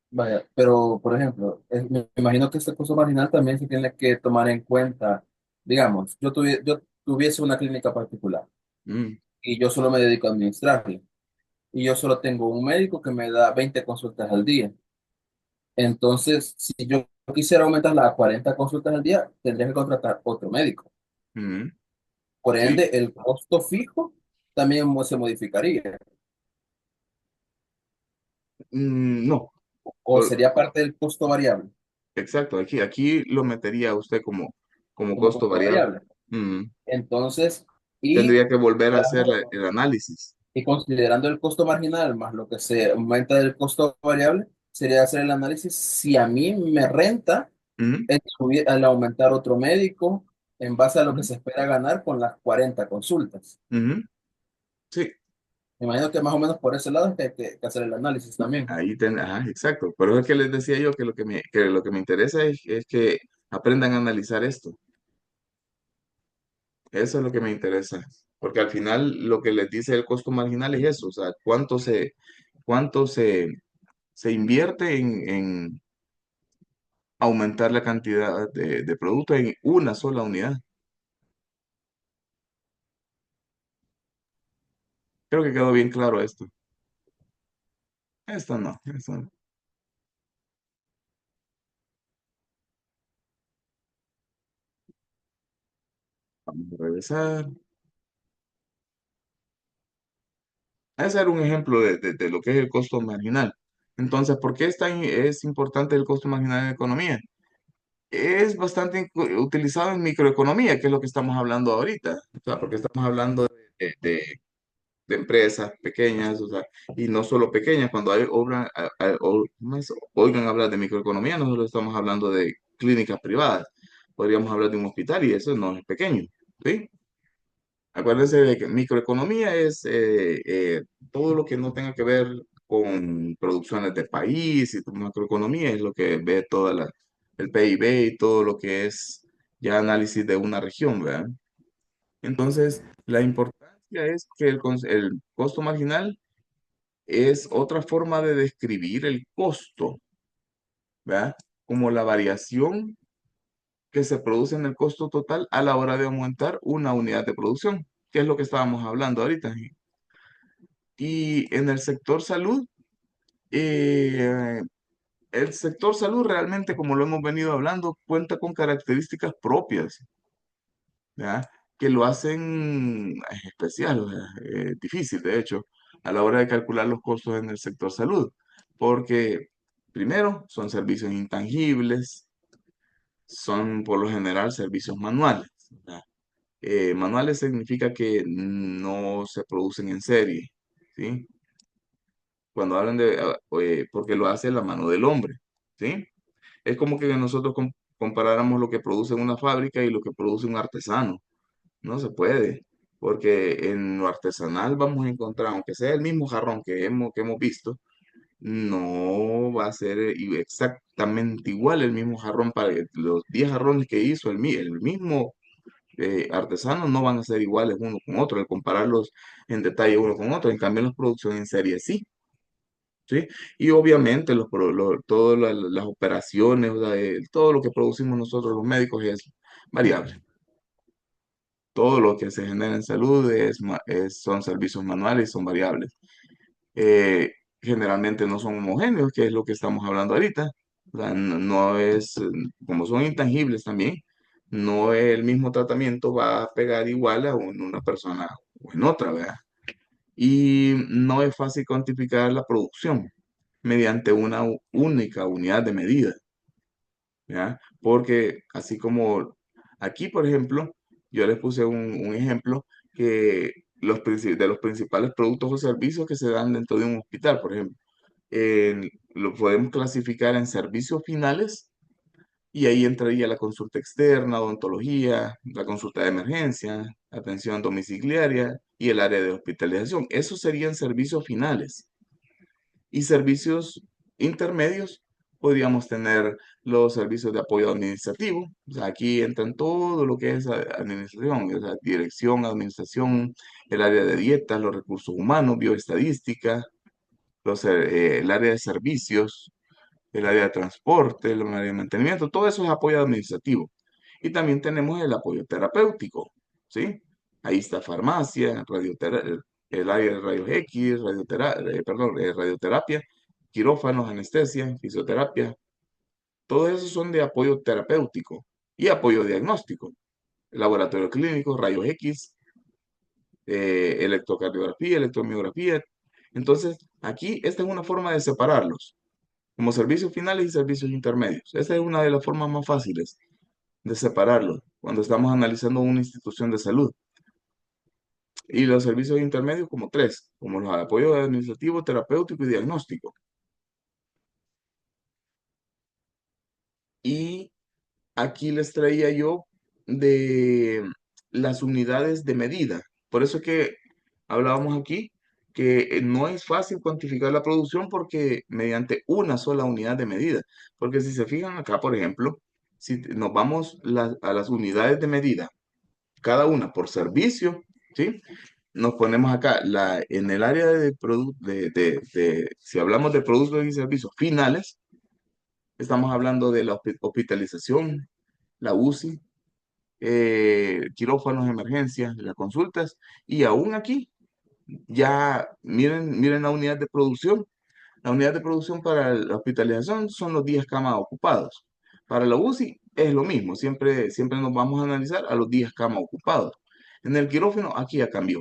Vaya, pero por ejemplo, me imagino que este costo marginal también se tiene que tomar en cuenta. Digamos, yo tuviese una clínica particular Mm, y yo solo me dedico a administrarla y yo solo tengo un médico que me da 20 consultas al día. Entonces, si yo quisiera aumentarla a 40 consultas al día, tendría que contratar otro médico. mm, Por sí. ende, el costo fijo también se modificaría No, o sería parte del costo variable, exacto. Aquí lo metería usted como como costo costo variable. variable. Mm, Entonces, y Tendría que volver a hacer dando el análisis. y considerando el costo marginal más lo que se aumenta del costo variable, sería hacer el análisis si a mí me renta Mm, al aumentar otro médico, en base a lo que Ujú, se espera ganar con las 40 consultas. ujú. Sí, Me imagino que más o menos por ese lado es que hay que hacer el análisis también. ajá, exacto. Pero es que les decía yo que lo que me interesa es que aprendan a analizar esto. Eso es lo que me interesa. Porque al final lo que les dice el costo marginal es eso, o sea, cuánto se invierte en aumentar la cantidad de producto en una sola unidad. Creo que quedó bien claro esto. Esto no, esto no. Vamos a regresar. Ese era un ejemplo de lo que es el costo marginal. Entonces, ¿por qué es importante el costo marginal en economía? Es bastante utilizado en microeconomía, que es lo que estamos hablando ahorita. O sea, porque estamos hablando de empresas pequeñas, o sea, y no solo pequeñas, cuando oigan hablar de microeconomía, nosotros estamos hablando de clínicas privadas. Podríamos hablar de un hospital y eso no es pequeño, ¿sí? Acuérdense de que microeconomía es todo lo que no tenga que ver con producciones de país, y tu macroeconomía es lo que ve el PIB y todo lo que es ya análisis de una región, ¿verdad? Entonces, la importancia es que el costo marginal es otra forma de describir el costo, ¿verdad? Como la variación que se produce en el costo total a la hora de aumentar una unidad de producción, que es lo que estábamos hablando ahorita. Y en eh, el sector salud realmente, como lo hemos venido hablando, cuenta con características propias, ¿verdad? Que lo hacen especial, o sea, difícil, de hecho, a la hora de calcular los costos en el sector salud, porque primero son servicios intangibles, son por lo general servicios manuales, ¿verdad? Manuales significa que no se producen en serie, ¿sí? Cuando hablan porque lo hace la mano del hombre, ¿sí? Es como que nosotros comparáramos lo que produce una fábrica y lo que produce un artesano. No se puede, porque en lo artesanal vamos a encontrar, aunque sea el mismo jarrón que hemos visto, no va a ser exactamente igual el mismo jarrón para los 10 jarrones que hizo el mismo artesano no van a ser iguales uno con otro, al compararlos en detalle uno con otro. En cambio, en las producciones en serie sí. ¿Sí? Y obviamente todas las operaciones, o sea, todo lo que producimos nosotros los médicos es variable. Todo lo que se genera en salud son servicios manuales y son variables. Eh, Generalmente no son homogéneos, que es lo que estamos hablando ahorita. O sea, no es, como son intangibles también, no el mismo tratamiento va a pegar igual en una persona o en otra, ¿verdad? Y no es fácil cuantificar la producción mediante una única unidad de medida, ¿ya? Porque así como aquí, por ejemplo, yo les puse un ejemplo que de los principales productos o servicios que se dan dentro de un hospital, por ejemplo, lo podemos clasificar en servicios finales y ahí entraría la consulta externa, odontología, la consulta de emergencia, atención domiciliaria y el área de hospitalización. Esos serían servicios finales. Y servicios intermedios, podríamos tener los servicios de apoyo administrativo. O sea, aquí entran todo lo que es administración, o sea, dirección, administración, el área de dietas, los recursos humanos, bioestadística, el área de servicios, el área de transporte, el área de mantenimiento, todo eso es apoyo administrativo. Y también tenemos el apoyo terapéutico, ¿sí? Ahí está farmacia, el área de rayos X, radioterapia, quirófanos, anestesia, fisioterapia. Todos esos son de apoyo terapéutico y apoyo diagnóstico. Laboratorio clínico, rayos X, electrocardiografía, electromiografía. Entonces, aquí esta es una forma de separarlos como servicios finales y servicios intermedios. Esa es una de las formas más fáciles de separarlos cuando estamos analizando una institución de salud. Y los servicios intermedios como tres, como los apoyos administrativo, terapéutico y diagnóstico. Y aquí les traía yo de las unidades de medida. Por eso es que hablábamos aquí que no es fácil cuantificar la producción porque mediante una sola unidad de medida. Porque si se fijan acá, por ejemplo, si nos vamos a las unidades de medida, cada una por servicio, ¿sí? Nos ponemos acá en el área si hablamos de productos y servicios finales, estamos hablando de la hospitalización, la UCI, quirófanos, emergencias, las consultas, y aún aquí, ya miren la unidad de producción. La unidad de producción para la hospitalización son los 10 camas ocupados. Para la UCI es lo mismo, siempre nos vamos a analizar a los 10 camas ocupados. En el quirófano aquí ya cambió,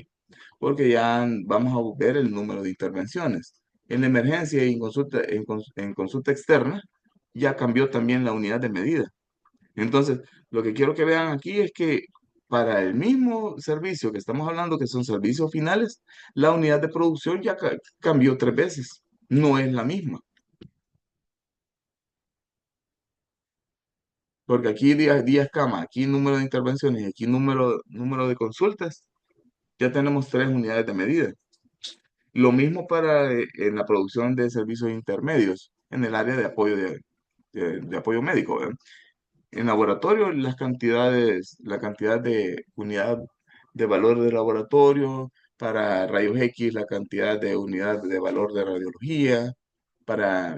porque ya vamos a ver el número de intervenciones. En la emergencia y en consulta externa ya cambió también la unidad de medida. Entonces, lo que quiero que vean aquí es que para el mismo servicio que estamos hablando, que son servicios finales, la unidad de producción ya cambió 3 veces. No es la misma. Porque aquí 10 camas, aquí número de intervenciones, aquí número de consultas, ya tenemos 3 unidades de medida. Lo mismo para en la producción de servicios intermedios, en el área de apoyo, de apoyo médico, ¿verdad? En laboratorio, la cantidad de unidad de valor de laboratorio, para rayos X, la cantidad de unidad de valor de radiología, para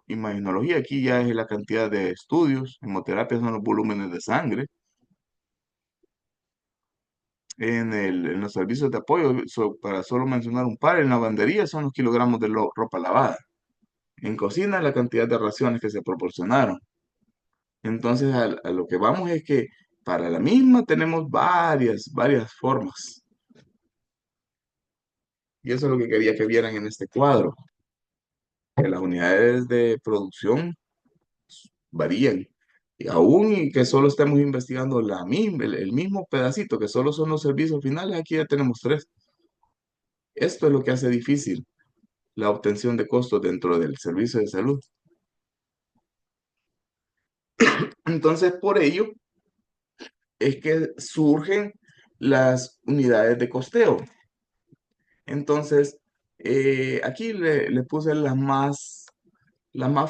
imagenología, aquí ya es la cantidad de estudios, hemoterapia son los volúmenes de sangre. En los servicios de apoyo, para solo mencionar un par, en lavandería son los kilogramos de ropa lavada. En cocina, la cantidad de raciones que se proporcionaron. Entonces, a lo que vamos es que para la misma tenemos varias formas. Y eso es lo que quería que vieran en este cuadro, que las unidades de producción varían. Y aún y que solo estemos investigando el mismo pedacito, que solo son los servicios finales, aquí ya tenemos 3. Esto es lo que hace difícil la obtención de costos dentro del servicio de salud. Entonces, por ello es que surgen las unidades de costeo. Entonces, aquí le puse las más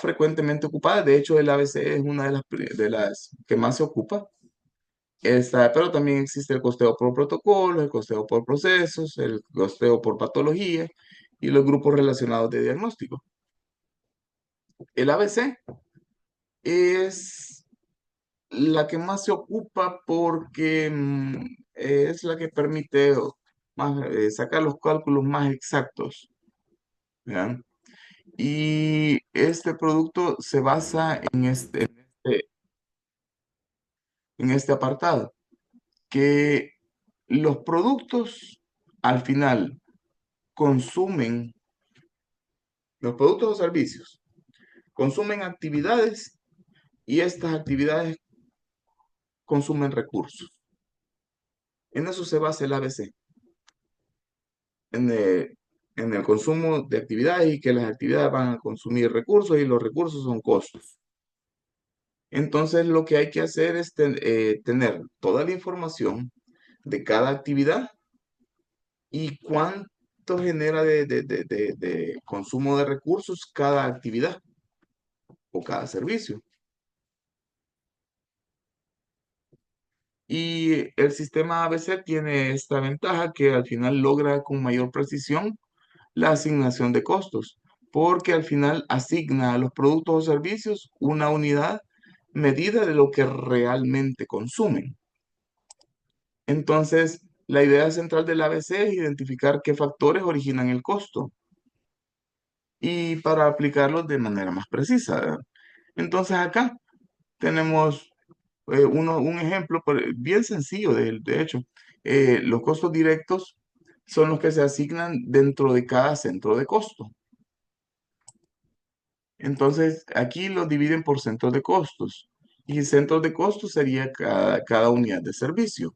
frecuentemente ocupadas. De hecho, el ABC es una de las que más se ocupa. Pero también existe el costeo por protocolo, el costeo por procesos, el costeo por patología y los grupos relacionados de diagnóstico. El ABC es la que más se ocupa porque es la que permite sacar los cálculos más exactos. ¿Ya? Y este producto se basa en este apartado, que los productos al final consumen, los productos o servicios consumen actividades y estas actividades consumen recursos. En eso se basa el ABC, en el, en el consumo de actividades y que las actividades van a consumir recursos y los recursos son costos. Entonces, lo que hay que hacer es tener toda la información de cada actividad y cuánto genera de consumo de recursos cada actividad o cada servicio. Y el sistema ABC tiene esta ventaja que al final logra con mayor precisión la asignación de costos, porque al final asigna a los productos o servicios una unidad medida de lo que realmente consumen. Entonces, la idea central del ABC es identificar qué factores originan el costo y para aplicarlos de manera más precisa, ¿verdad? Entonces, acá tenemos un ejemplo bien sencillo, de hecho. Los costos directos son los que se asignan dentro de cada centro de costo. Entonces, aquí los dividen por centros de costos. Y centros de costos sería cada unidad de servicio,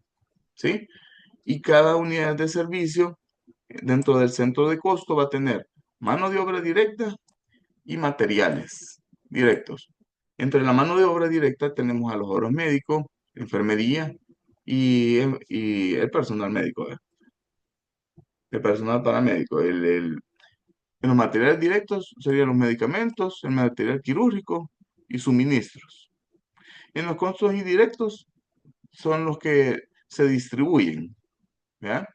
¿sí? Y cada unidad de servicio dentro del centro de costo va a tener mano de obra directa y materiales directos. Entre la mano de obra directa tenemos a los obreros médicos, enfermería y el personal médico, el personal paramédico. En los materiales directos serían los medicamentos, el material quirúrgico y suministros. En los costos indirectos son los que se distribuyen, ¿ya?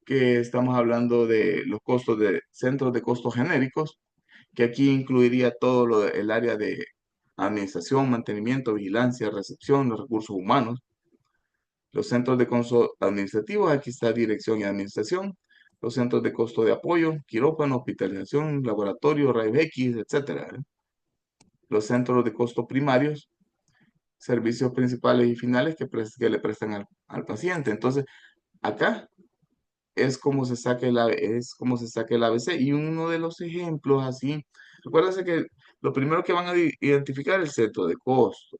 Que estamos hablando de los costos de centros de costos genéricos, que aquí incluiría todo el área de administración, mantenimiento, vigilancia, recepción, los recursos humanos. Los centros de costo administrativos, aquí está dirección y administración. Los centros de costo de apoyo, quirófano, hospitalización, laboratorio, rayos X, etcétera. Los centros de costo primarios, servicios principales y finales que le prestan al paciente. Entonces, acá es como se saca el ABC. Y uno de los ejemplos así, recuérdense que lo primero que van a identificar es el centro de costo,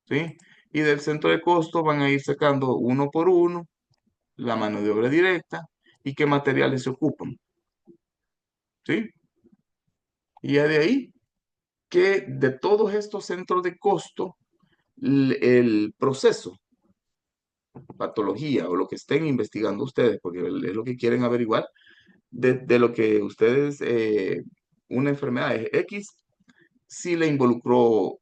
¿sí? Y del centro de costo van a ir sacando uno por uno la mano de obra directa y qué materiales se ocupan, ¿sí? Y ya de ahí que de todos estos centros de costo, el proceso, patología o lo que estén investigando ustedes, porque es lo que quieren averiguar, de lo que ustedes, una enfermedad es X, si le involucró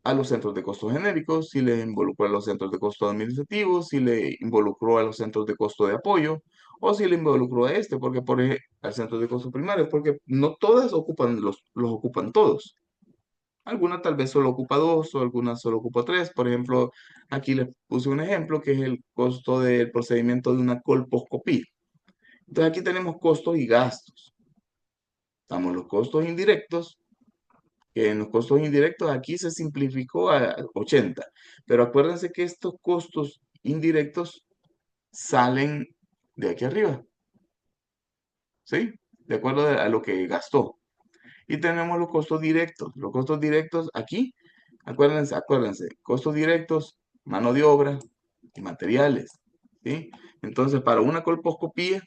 a los centros de costo genéricos, si le involucró a los centros de costo administrativos, si le involucró a los centros de costo de apoyo, o si le involucró a este, porque por ejemplo, al centro de costo primario, porque no todas ocupan, los ocupan todos. Alguna tal vez solo ocupa dos, o alguna solo ocupa tres. Por ejemplo, aquí les puse un ejemplo que es el costo del procedimiento de una colposcopía. Entonces aquí tenemos costos y gastos. Estamos los costos indirectos, que en los costos indirectos aquí se simplificó a 80. Pero acuérdense que estos costos indirectos salen de aquí arriba, ¿sí? De acuerdo a lo que gastó. Y tenemos los costos directos. Los costos directos aquí, acuérdense, costos directos, mano de obra y materiales, ¿sí? Entonces, para una colposcopía,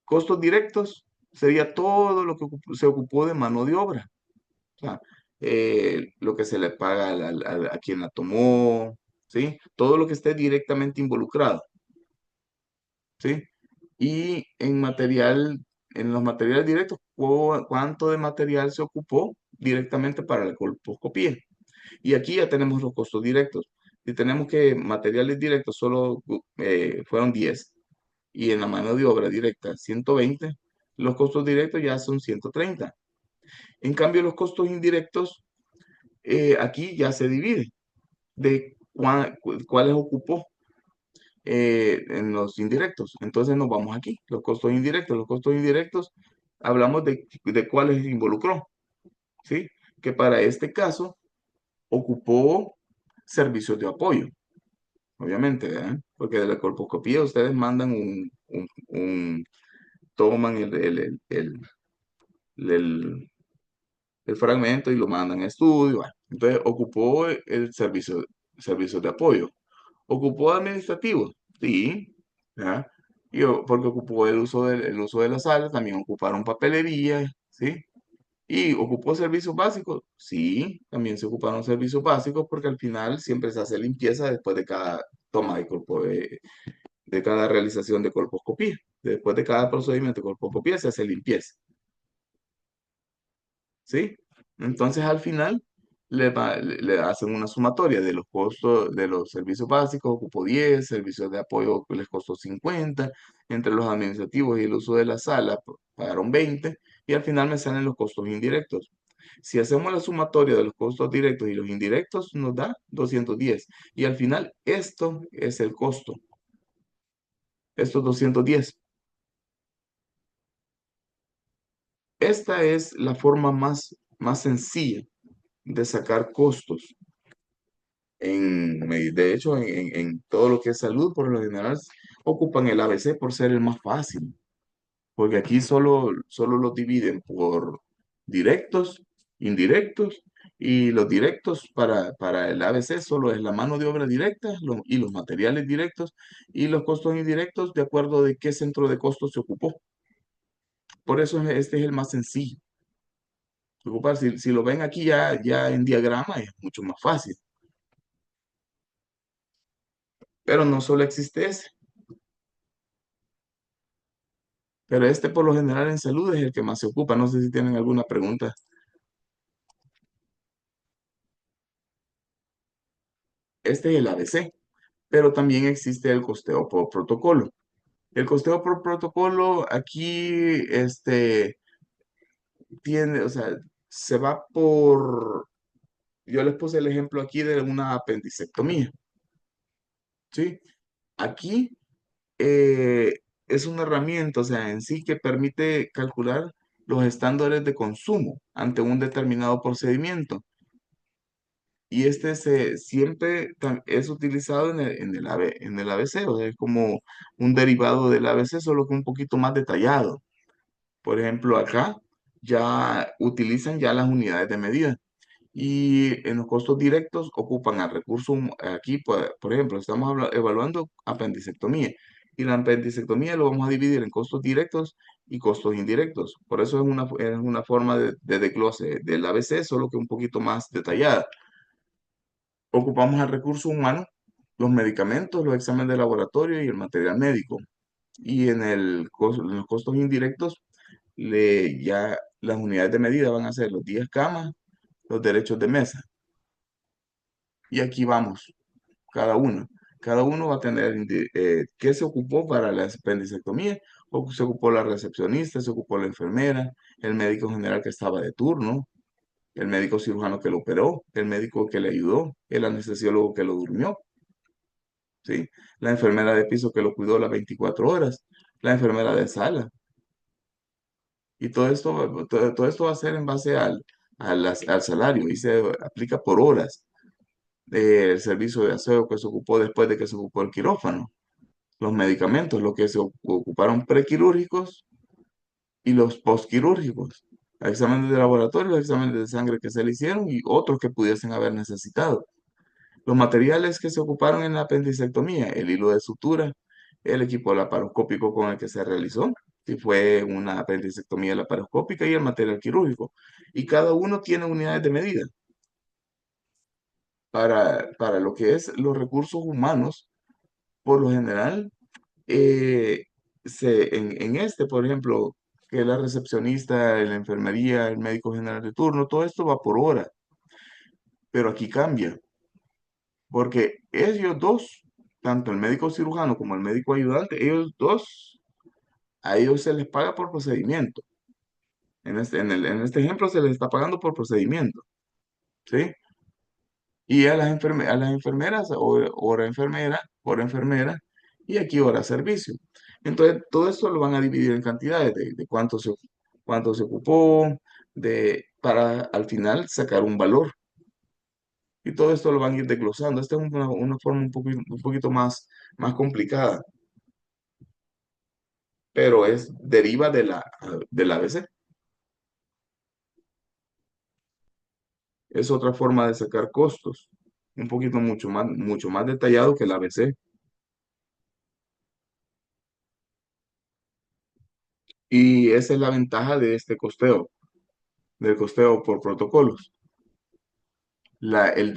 costos directos sería todo lo que se ocupó de mano de obra. O sea, lo que se le paga a quien la tomó, ¿sí? Todo lo que esté directamente involucrado, ¿sí? Y en los materiales directos, ¿cuánto de material se ocupó directamente para la colposcopía? Y aquí ya tenemos los costos directos. Si tenemos que materiales directos solo fueron 10 y en la mano de obra directa 120, los costos directos ya son 130. En cambio, los costos indirectos, aquí ya se divide de cuáles ocupó en los indirectos. Entonces nos vamos aquí, los costos indirectos. Los costos indirectos hablamos de cuáles involucró, ¿sí? Que para este caso ocupó servicios de apoyo, obviamente, ¿verdad? Porque de la colposcopía ustedes mandan toman el- el fragmento y lo mandan a estudio. Bueno. Entonces ocupó el servicio de apoyo. ¿Ocupó administrativo? Sí, ¿ya? Porque ocupó el uso de la sala, también ocuparon papelería, ¿sí? ¿Y ocupó servicios básicos? Sí, también se ocuparon servicios básicos porque al final siempre se hace limpieza después de cada toma de cada realización de colposcopía. Después de cada procedimiento de colposcopía se hace limpieza, ¿sí? Entonces al final le hacen una sumatoria de los costos de los servicios básicos, ocupó 10, servicios de apoyo les costó 50, entre los administrativos y el uso de la sala pagaron 20 y al final me salen los costos indirectos. Si hacemos la sumatoria de los costos directos y los indirectos nos da 210 y al final esto es el costo, estos 210. Esta es la forma más sencilla de sacar costos. De hecho, en todo lo que es salud, por lo general, ocupan el ABC por ser el más fácil, porque aquí solo los dividen por directos, indirectos, y los directos para el ABC solo es la mano de obra directa y los materiales directos, y los costos indirectos de acuerdo de qué centro de costos se ocupó. Por eso este es el más sencillo. Si lo ven aquí ya en diagrama es mucho más fácil. pero no solo existe ese. Pero este por lo general en salud es el que más se ocupa. No sé si tienen alguna pregunta. Este es el ABC, pero también existe el costeo por protocolo. El costeo por protocolo aquí, tiene, o sea, se va por, yo les puse el ejemplo aquí de una apendicectomía, ¿sí? Aquí eh, es una herramienta, o sea, en sí que permite calcular los estándares de consumo ante un determinado procedimiento. Y siempre es utilizado en el ABC, o sea, es como un derivado del ABC, solo que un poquito más detallado. Por ejemplo, acá ya utilizan ya las unidades de medida. Y en los costos directos ocupan al recurso, aquí, por ejemplo, estamos evaluando apendicectomía. Y la apendicectomía lo vamos a dividir en costos directos y costos indirectos. Por eso es una forma de desglose del ABC, solo que un poquito más detallada. Ocupamos al recurso humano, los medicamentos, los exámenes de laboratorio y el material médico. Y en los costos indirectos, ya las unidades de medida van a ser los días cama, los derechos de mesa. Y aquí vamos, cada uno. Cada uno va a tener qué se ocupó para la apendicectomía, o se ocupó la recepcionista, se ocupó la enfermera, el médico general que estaba de turno, el médico cirujano que lo operó, el médico que le ayudó, el anestesiólogo que lo durmió, ¿sí? La enfermera de piso que lo cuidó las 24 horas, la enfermera de sala. Y todo esto va a ser en base al salario y se aplica por horas. El servicio de aseo que se ocupó después de que se ocupó el quirófano, los medicamentos, lo que se ocuparon prequirúrgicos y los postquirúrgicos, exámenes de laboratorio, los exámenes de sangre que se le hicieron y otros que pudiesen haber necesitado. Los materiales que se ocuparon en la apendicectomía, el hilo de sutura, el equipo laparoscópico con el que se realizó, si fue una apendicectomía laparoscópica, y el material quirúrgico. Y cada uno tiene unidades de medida. Para lo que es los recursos humanos, por lo general, eh, por ejemplo, que la recepcionista, la enfermería, el médico general de turno, todo esto va por hora, pero aquí cambia, porque ellos dos, tanto el médico cirujano como el médico ayudante, ellos dos, a ellos se les paga por procedimiento. En este ejemplo se les está pagando por procedimiento, ¿sí? Y a las enfermeras, hora enfermera, y aquí hora servicio. Entonces, todo esto lo van a dividir en cantidades de cuánto se ocupó, para al final sacar un valor. Y todo esto lo van a ir desglosando. Esta es una forma un poquito más complicada, pero deriva del ABC. Es otra forma de sacar costos, un poquito mucho más detallado que el ABC. Y esa es la ventaja de este costeo, del costeo por protocolos. El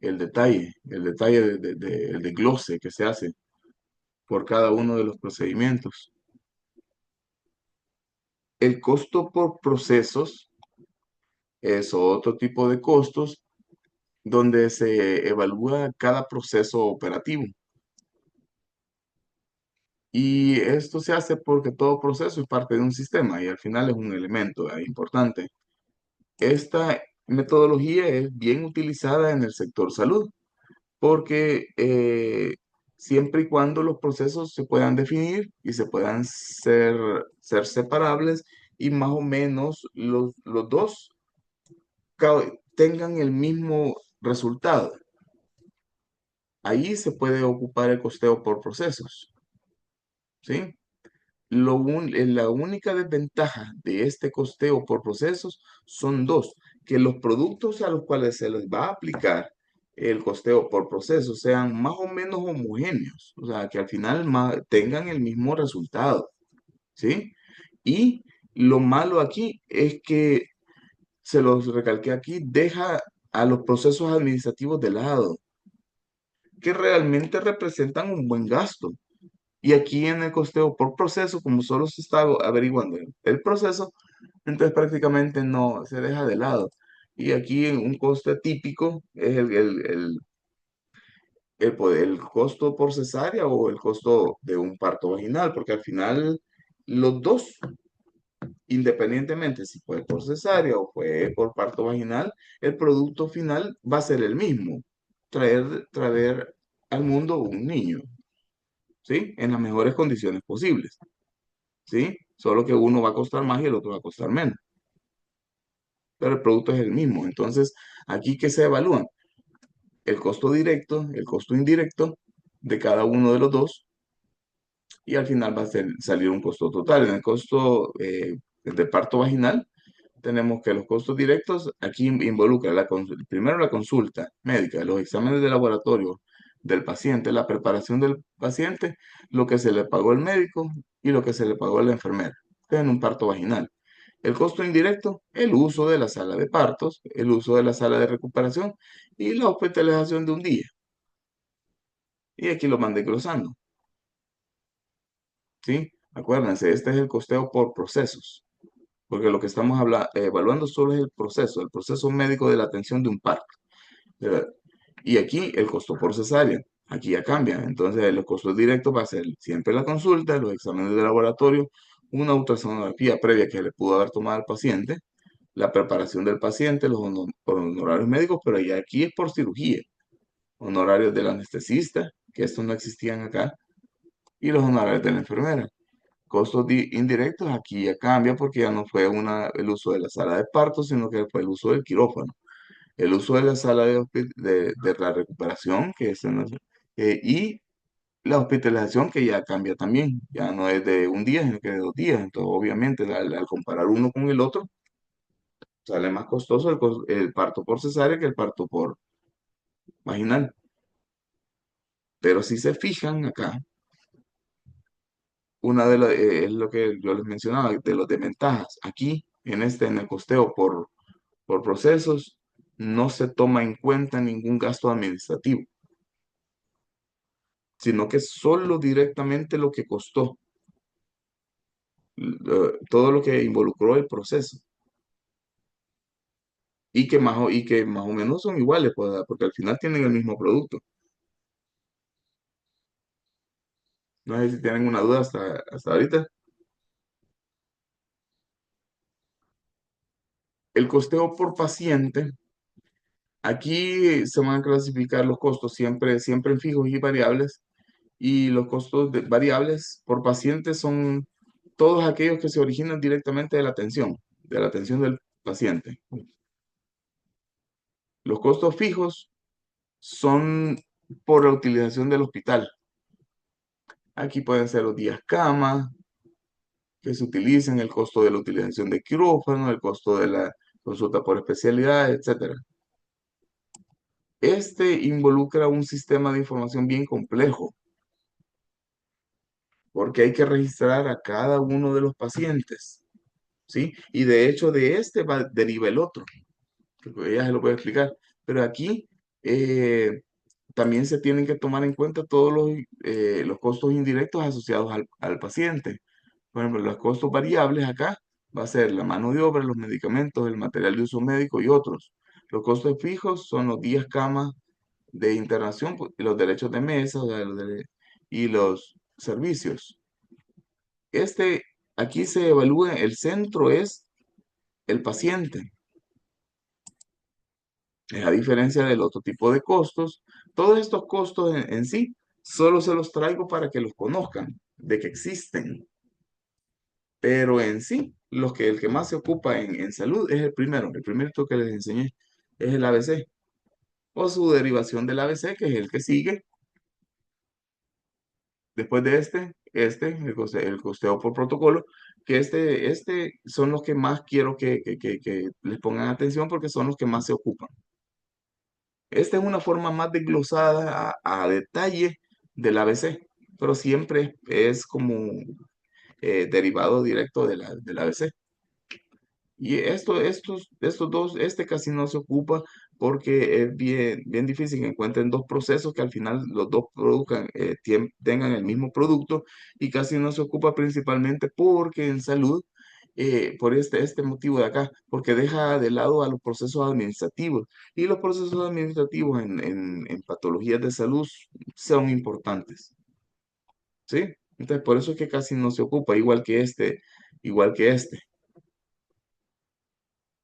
el detalle el desglose que se hace por cada uno de los procedimientos. El costo por procesos es otro tipo de costos donde se evalúa cada proceso operativo. Y esto se hace porque todo proceso es parte de un sistema y al final es un elemento importante. Esta metodología es bien utilizada en el sector salud porque siempre y cuando los procesos se puedan definir y se puedan ser separables y más o menos los dos tengan el mismo resultado. Ahí se puede ocupar el costeo por procesos, ¿sí? La única desventaja de este costeo por procesos son dos, que los productos a los cuales se les va a aplicar el costeo por procesos sean más o menos homogéneos, o sea, que al final tengan el mismo resultado, ¿sí? Y lo malo aquí es que, se los recalqué aquí, deja a los procesos administrativos de lado. que realmente representan un buen gasto. Y aquí en el costeo por proceso, como solo se está averiguando el proceso, entonces prácticamente no se deja de lado. Y aquí un coste típico es el costo por cesárea o el costo de un parto vaginal, porque al final los dos, independientemente si fue por cesárea o fue por parto vaginal, el producto final va a ser el mismo, traer al mundo un niño, ¿sí? En las mejores condiciones posibles, ¿sí? Solo que uno va a costar más y el otro va a costar menos, pero el producto es el mismo. Entonces, aquí, ¿qué se evalúan? El costo directo, el costo indirecto de cada uno de los dos, y al final va a salir un costo total. En el costo de parto vaginal, tenemos que los costos directos aquí involucra primero la consulta médica, los exámenes de laboratorio del paciente, la preparación del paciente, lo que se le pagó al médico y lo que se le pagó a la enfermera en un parto vaginal. El costo indirecto, el uso de la sala de partos, el uso de la sala de recuperación y la hospitalización de un día. Y aquí lo mandé glosando, ¿sí? Acuérdense, este es el costeo por procesos, porque lo que estamos evaluando solo es el proceso médico de la atención de un parto. ¿Verdad? Y aquí el costo por cesárea, aquí ya cambia. Entonces, los costos directos va a ser siempre la consulta, los exámenes de laboratorio, una ultrasonografía previa que le pudo haber tomado al paciente, la preparación del paciente, los honorarios médicos, pero ya aquí es por cirugía, honorarios del anestesista, que estos no existían acá, y los honorarios de la enfermera. Costos indirectos aquí ya cambia porque ya no fue el uso de la sala de parto, sino que fue el uso del quirófano. El uso de la sala de la recuperación, y la hospitalización que ya cambia también, ya no es de un día, sino que de 2 días. Entonces, obviamente, al comparar uno con el otro, sale más costoso el parto por cesárea que el parto por vaginal. Pero si se fijan acá, es lo que yo les mencionaba, de las desventajas. Aquí, en el costeo por procesos, no se toma en cuenta ningún gasto administrativo, sino que solo directamente lo que costó, todo lo que involucró el proceso, y que más o menos son iguales, pues, porque al final tienen el mismo producto. No sé si tienen una duda hasta ahorita. El costeo por paciente, aquí se van a clasificar los costos siempre en fijos y variables, y los costos variables por paciente son todos aquellos que se originan directamente de la atención del paciente. Los costos fijos son por la utilización del hospital. Aquí pueden ser los días cama que se utilizan, el costo de la utilización de quirófano, el costo de la consulta por especialidad, etcétera. Este involucra un sistema de información bien complejo, porque hay que registrar a cada uno de los pacientes, ¿sí? Y de hecho de este deriva el otro, que ella se lo puede explicar. Pero aquí también se tienen que tomar en cuenta todos los costos indirectos asociados al paciente. Por ejemplo, los costos variables acá va a ser la mano de obra, los medicamentos, el material de uso médico y otros. Los costos fijos son los días cama de internación, pues, y los derechos de mesa, o sea, y los servicios. Este, aquí se evalúa, el centro es el paciente. A diferencia del otro tipo de costos, todos estos costos en sí, solo se los traigo para que los conozcan, de que existen. Pero en sí, el que más se ocupa en salud es el primerito que les enseñé, es el ABC, o su derivación del ABC, que es el que sigue. Después de el costeo por protocolo, que son los que más quiero que les pongan atención porque son los que más se ocupan. Esta es una forma más desglosada a detalle del ABC, pero siempre es como derivado directo del ABC. Y estos dos, casi no se ocupa, porque es bien difícil que encuentren dos procesos que al final los dos produzcan, tengan el mismo producto y casi no se ocupa principalmente porque en salud, por este motivo de acá, porque deja de lado a los procesos administrativos y los procesos administrativos en patologías de salud son importantes, ¿sí? Entonces, por eso es que casi no se ocupa, igual que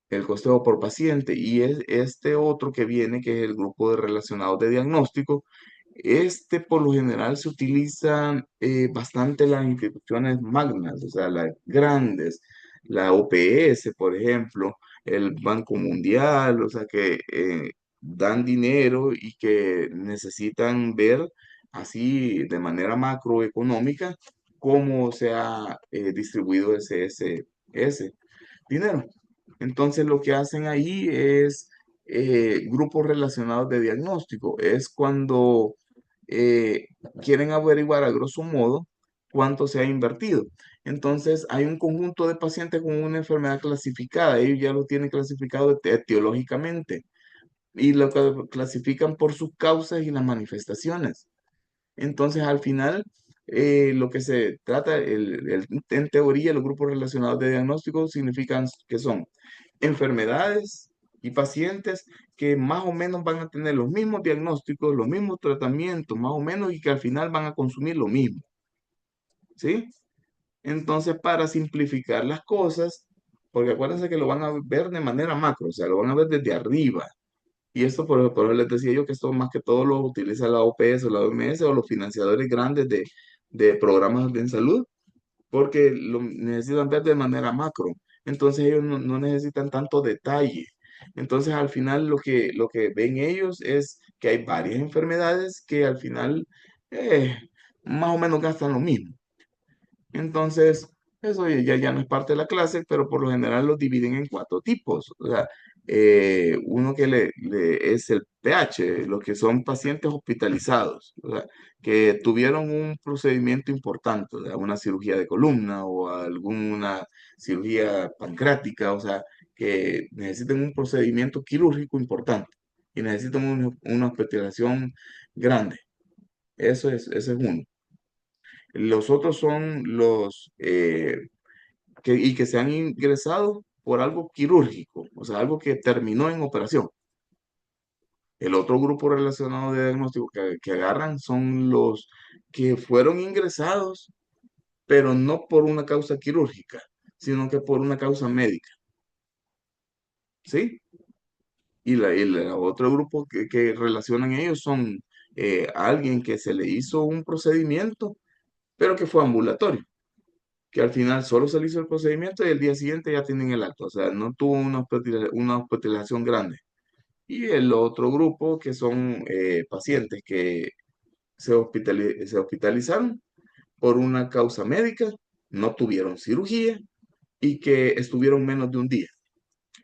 el costeo por paciente y es este otro que viene, que es el grupo de relacionados de diagnóstico. Este por lo general se utiliza bastante en las instituciones magnas, o sea, las grandes, la OPS, por ejemplo, el Banco Mundial, o sea, que dan dinero y que necesitan ver así de manera macroeconómica cómo se ha distribuido ese dinero. Entonces lo que hacen ahí es grupos relacionados de diagnóstico. Es cuando eh, quieren averiguar a grosso modo cuánto se ha invertido. Entonces hay un conjunto de pacientes con una enfermedad clasificada. Ellos ya lo tienen clasificado etiológicamente y lo clasifican por sus causas y las manifestaciones. Entonces, al final, lo que se trata, en teoría, los grupos relacionados de diagnóstico significan que son enfermedades y pacientes que más o menos van a tener los mismos diagnósticos, los mismos tratamientos, más o menos, y que al final van a consumir lo mismo, ¿sí? Entonces, para simplificar las cosas, porque acuérdense que lo van a ver de manera macro, o sea, lo van a ver desde arriba. Y esto por eso les decía yo que esto más que todo lo utiliza la OPS o la OMS o los financiadores grandes de programas de salud, porque lo necesitan ver de manera macro. Entonces ellos no necesitan tanto detalle. Entonces al final lo que ven ellos es que hay varias enfermedades que al final eh, más o menos gastan lo mismo. Entonces, eso ya no es parte de la clase, pero por lo general los dividen en cuatro tipos. O sea, uno que es el PH, los que son pacientes hospitalizados, o sea, que tuvieron un procedimiento importante, o sea, una cirugía de columna o alguna cirugía pancreática, o sea, que necesiten un procedimiento quirúrgico importante y necesitan una hospitalización grande. Ese es uno. Los otros son y que se han ingresado por algo quirúrgico, o sea, algo que terminó en operación. El otro grupo relacionado de diagnóstico que agarran son los que fueron ingresados, pero no por una causa quirúrgica, sino que por una causa médica, ¿sí? Y otro grupo que relacionan ellos son alguien que se le hizo un procedimiento, pero que fue ambulatorio, que al final solo se le hizo el procedimiento y el día siguiente ya tienen el acto, o sea, no tuvo una hospitalización grande. Y el otro grupo que son pacientes que se hospitalizaron por una causa médica, no tuvieron cirugía y que estuvieron menos de un día.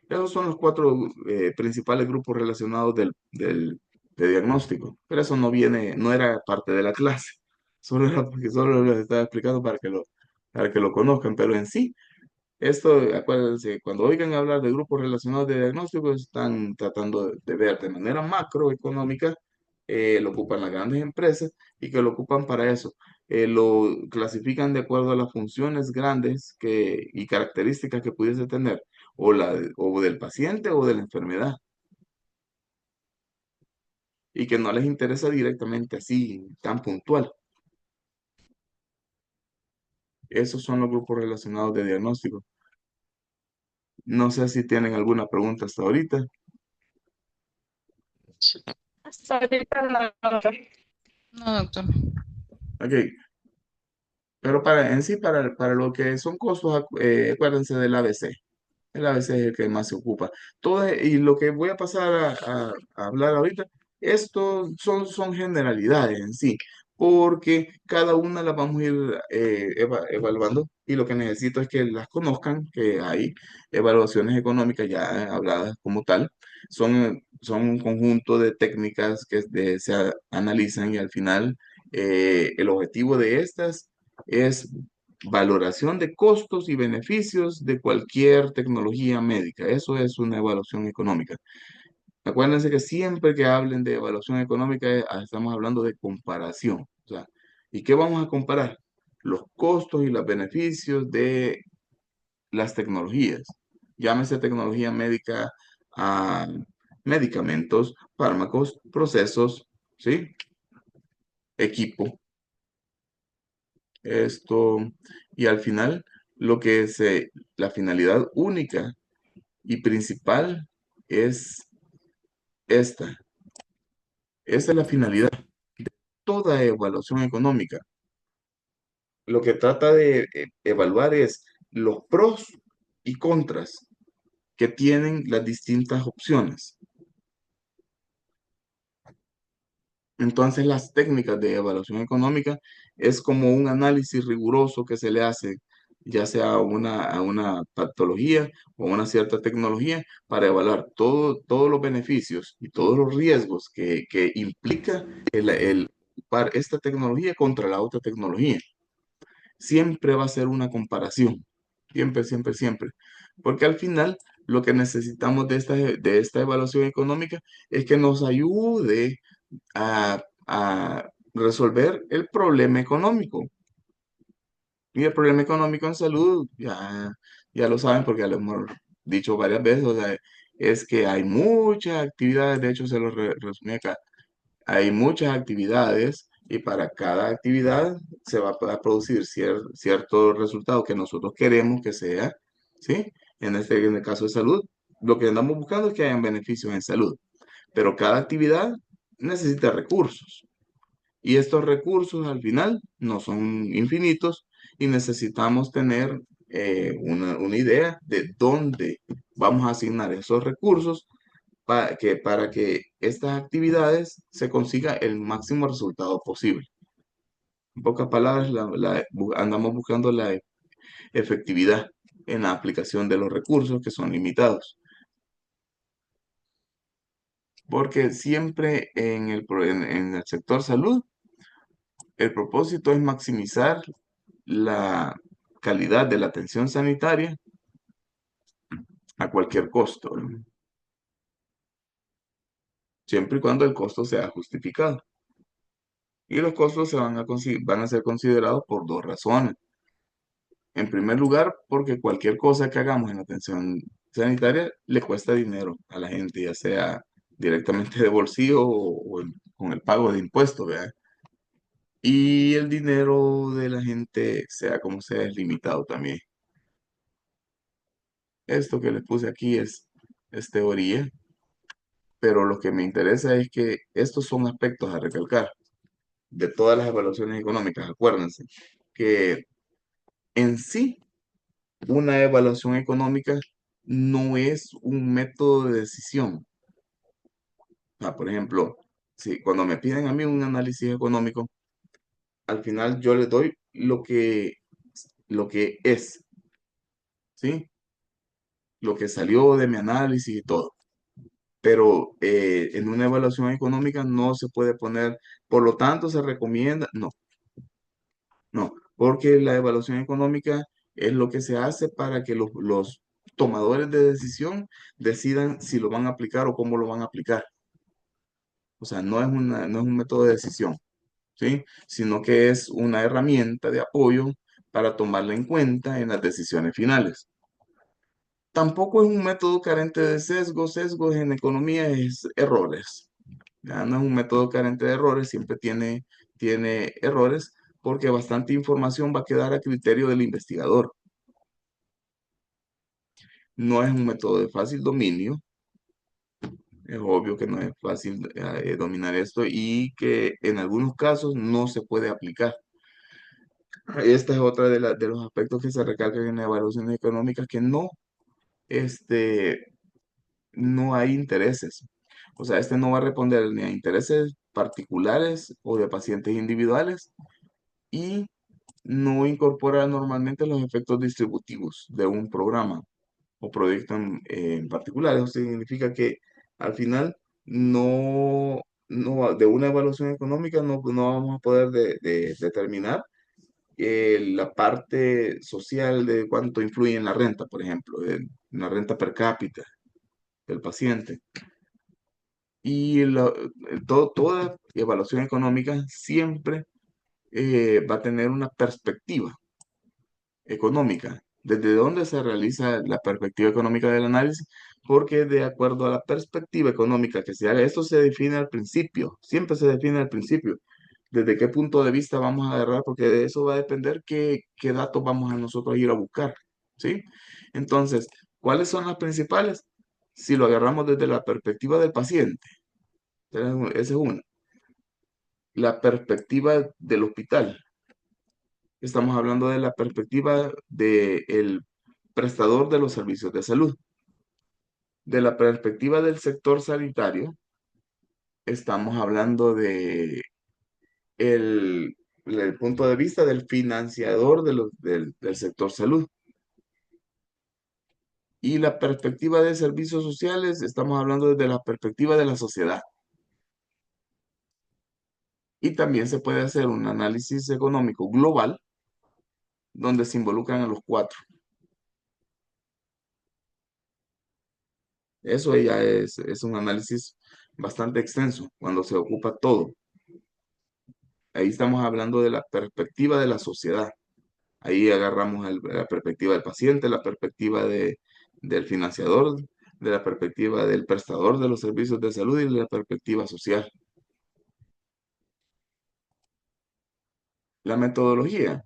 Esos son los cuatro principales grupos relacionados de diagnóstico, pero eso no era parte de la clase, solo era porque solo les estaba explicando para que lo conozcan, pero en sí esto, acuérdense, cuando oigan hablar de grupos relacionados de diagnóstico, están tratando de ver de manera macroeconómica, lo ocupan las grandes empresas y que lo ocupan para eso. Lo clasifican de acuerdo a las funciones grandes y características que pudiese tener, o del paciente o de la enfermedad, y que no les interesa directamente así, tan puntual. Esos son los grupos relacionados de diagnóstico. No sé si tienen alguna pregunta hasta ahorita. Hasta ahorita no. No, doctor. Ok, pero en sí, para lo que son costos, acuérdense del ABC. El ABC es el que más se ocupa. Y lo que voy a pasar a hablar ahorita, esto son generalidades en sí, porque cada una las vamos a ir evaluando y lo que necesito es que las conozcan, que hay evaluaciones económicas ya habladas como tal. Son un conjunto de técnicas que analizan y al final el objetivo de estas es valoración de costos y beneficios de cualquier tecnología médica. Eso es una evaluación económica. Acuérdense que siempre que hablen de evaluación económica, estamos hablando de comparación. O sea, ¿y qué vamos a comparar? Los costos y los beneficios de las tecnologías. Llámese tecnología médica a medicamentos, fármacos, procesos, ¿sí? Equipo. Esto, y al final, la finalidad única y principal es esta. Esa es la finalidad de toda evaluación económica. Lo que trata de evaluar es los pros y contras que tienen las distintas opciones. Entonces, las técnicas de evaluación económica es como un análisis riguroso que se le hace, ya sea a una patología o a una cierta tecnología, para evaluar todos los beneficios y todos los riesgos que implica el ocupar esta tecnología contra la otra tecnología. Siempre va a ser una comparación, siempre, siempre, siempre. Porque al final lo que necesitamos de esta evaluación económica es que nos ayude a resolver el problema económico. Y el problema económico en salud, ya lo saben porque ya lo hemos dicho varias veces, o sea, es que hay muchas actividades, de hecho se lo resumí acá, hay muchas actividades y para cada actividad se va a poder producir cierto resultado que nosotros queremos que sea, ¿sí? En el caso de salud, lo que andamos buscando es que hayan beneficios en salud, pero cada actividad necesita recursos. Y estos recursos al final no son infinitos y necesitamos tener una idea de dónde vamos a asignar esos recursos para que estas actividades se consiga el máximo resultado posible. En pocas palabras, andamos buscando la efectividad en la aplicación de los recursos que son limitados. Porque siempre en el sector salud, el propósito es maximizar la calidad de la atención sanitaria a cualquier costo, ¿no? Siempre y cuando el costo sea justificado. Y los costos van a ser considerados por dos razones. En primer lugar, porque cualquier cosa que hagamos en la atención sanitaria le cuesta dinero a la gente, ya sea directamente de bolsillo con el pago de impuestos, ¿verdad? Y el dinero de la gente, sea como sea, es limitado también. Esto que les puse aquí es teoría, pero lo que me interesa es que estos son aspectos a recalcar de todas las evaluaciones económicas. Acuérdense que en sí una evaluación económica no es un método de decisión. Por ejemplo, si cuando me piden a mí un análisis económico, al final yo les doy lo que es, ¿sí? Lo que salió de mi análisis y todo. Pero en una evaluación económica no se puede poner, por lo tanto se recomienda, no, no, porque la evaluación económica es lo que se hace para que los tomadores de decisión decidan si lo van a aplicar o cómo lo van a aplicar. O sea, no es un método de decisión, ¿sí? Sino que es una herramienta de apoyo para tomarla en cuenta en las decisiones finales. Tampoco es un método carente de sesgos. Sesgos en economía es errores. Ya no es un método carente de errores, siempre tiene errores porque bastante información va a quedar a criterio del investigador. No es un método de fácil dominio. Es obvio que no es fácil dominar esto y que en algunos casos no se puede aplicar. Esta es otra de los aspectos que se recalcan en las evaluaciones económicas, que este, no hay intereses. O sea, este no va a responder ni a intereses particulares o de pacientes individuales y no incorpora normalmente los efectos distributivos de un programa o proyecto en particular. Eso significa que al final de una evaluación económica no vamos a poder determinar la parte social de cuánto influye en la renta, por ejemplo, en la renta per cápita del paciente. Y toda evaluación económica siempre va a tener una perspectiva económica. ¿Desde dónde se realiza la perspectiva económica del análisis? Porque de acuerdo a la perspectiva económica que se haga, esto se define al principio, siempre se define al principio. ¿Desde qué punto de vista vamos a agarrar? Porque de eso va a depender qué datos vamos a nosotros ir a buscar, ¿sí? Entonces, ¿cuáles son las principales? Si lo agarramos desde la perspectiva del paciente, esa es una. La perspectiva del hospital. Estamos hablando de la perspectiva del prestador de los servicios de salud. De la perspectiva del sector sanitario, estamos hablando de el punto de vista del financiador del sector salud. Y la perspectiva de servicios sociales, estamos hablando desde la perspectiva de la sociedad. Y también se puede hacer un análisis económico global donde se involucran a los cuatro. Eso ya es un análisis bastante extenso cuando se ocupa todo. Ahí estamos hablando de la perspectiva de la sociedad. Ahí agarramos la perspectiva del paciente, la perspectiva del financiador, de la perspectiva del prestador de los servicios de salud y de la perspectiva social. La metodología.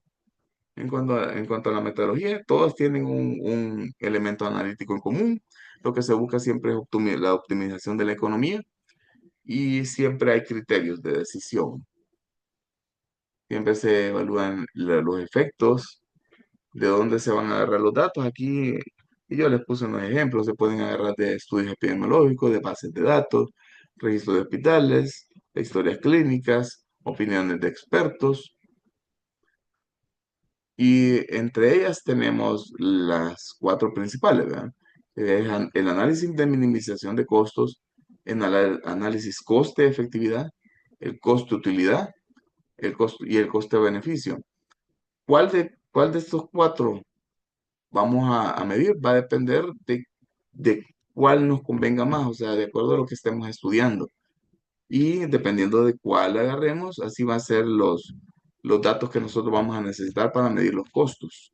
En cuanto a la metodología, todas tienen un elemento analítico en común. Lo que se busca siempre es la optimización de la economía y siempre hay criterios de decisión. Siempre se evalúan los efectos, de dónde se van a agarrar los datos. Aquí y yo les puse unos ejemplos. Se pueden agarrar de estudios epidemiológicos, de bases de datos, registros de hospitales, de historias clínicas, opiniones de expertos. Y entre ellas tenemos las cuatro principales, ¿verdad? El análisis de minimización de costos, análisis coste-efectividad, el coste-utilidad, el costo y el coste-beneficio. ¿Cuál de estos cuatro vamos a medir? Va a depender de cuál nos convenga más, o sea, de acuerdo a lo que estemos estudiando. Y dependiendo de cuál agarremos, así van a ser los datos que nosotros vamos a necesitar para medir los costos.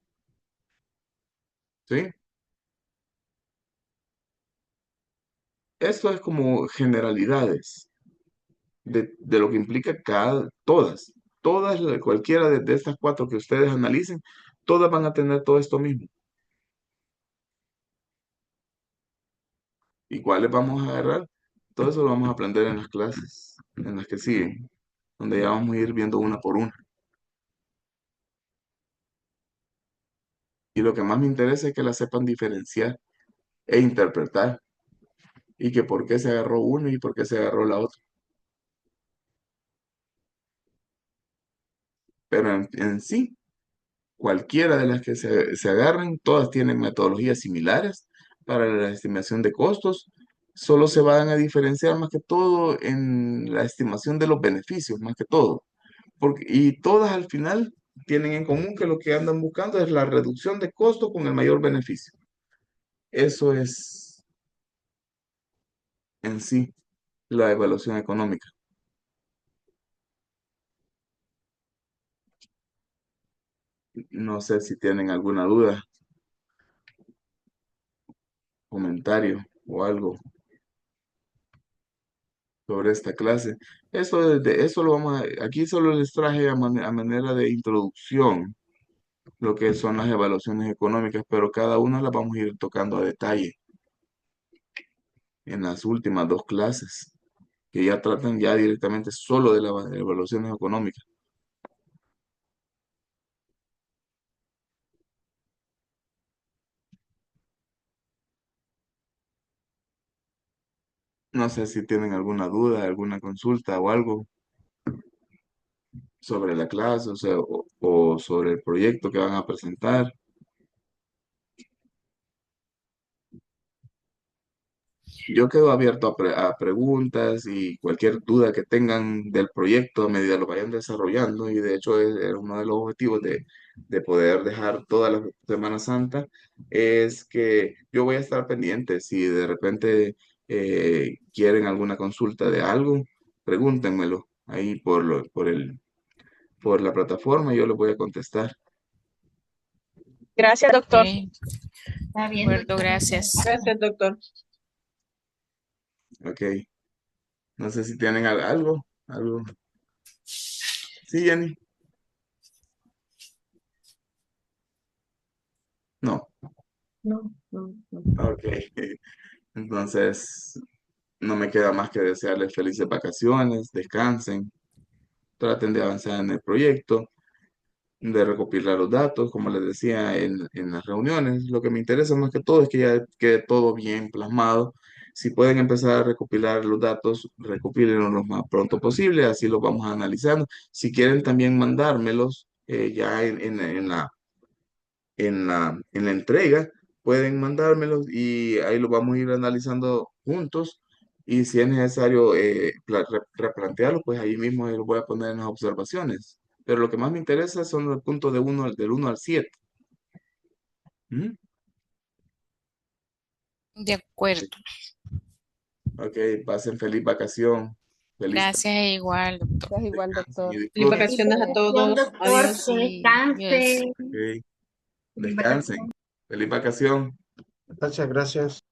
¿Sí? Esto es como generalidades de lo que implica cualquiera de estas cuatro que ustedes analicen, todas van a tener todo esto mismo. ¿Y cuáles vamos a agarrar? Todo eso lo vamos a aprender en las clases, en las que siguen, donde ya vamos a ir viendo una por una. Y lo que más me interesa es que la sepan diferenciar e interpretar, y que por qué se agarró uno y por qué se agarró la otra. Pero en sí, cualquiera de las que se agarren, todas tienen metodologías similares para la estimación de costos, solo se van a diferenciar más que todo en la estimación de los beneficios, más que todo. Y todas al final tienen en común que lo que andan buscando es la reducción de costos con el mayor beneficio. Eso es en sí la evaluación económica. No sé si tienen alguna duda, comentario o algo sobre esta clase. Eso lo aquí solo les traje a manera de introducción lo que son las evaluaciones económicas, pero cada una las vamos a ir tocando a detalle en las últimas dos clases, que ya tratan ya directamente solo de las evaluaciones económicas. No sé si tienen alguna duda, alguna consulta o algo sobre la clase, o sea, o sobre el proyecto que van a presentar. Yo quedo abierto a preguntas y cualquier duda que tengan del proyecto a medida lo vayan desarrollando. Y de hecho es uno de los objetivos de poder dejar toda la Semana Santa, es que yo voy a estar pendiente si de repente quieren alguna consulta de algo, pregúntenmelo ahí por la plataforma y yo les voy a contestar. Gracias, doctor. Ok, Está de bien, acuerdo, doctora. gracias. Gracias, doctor. Ok. No sé si tienen algo. Sí, Jenny. No. No, no, no. Ok. Entonces, no me queda más que desearles felices vacaciones, descansen, traten de avanzar en el proyecto, de recopilar los datos, como les decía en las reuniones. Lo que me interesa más que todo es que ya quede todo bien plasmado. Si pueden empezar a recopilar los datos, recopílenlos lo más pronto posible, así los vamos analizando. Si quieren también mandármelos ya en la entrega, pueden mandármelos y ahí los vamos a ir analizando juntos. Y si es necesario replantearlo, pues ahí mismo lo voy a poner en las observaciones. Pero lo que más me interesa son los puntos del 1 al 7. ¿Mm? De acuerdo. Ok, pasen feliz vacación. Feliz Gracias, igual, doctor. Gracias igual, descansen y doctor. Feliz disfruten. Feliz vacaciones a vacación, todos. doctor, Adiós. que Sí, yes. descanse. Ok, Feliz vacación. descansen. Feliz vacación. Gracias, gracias.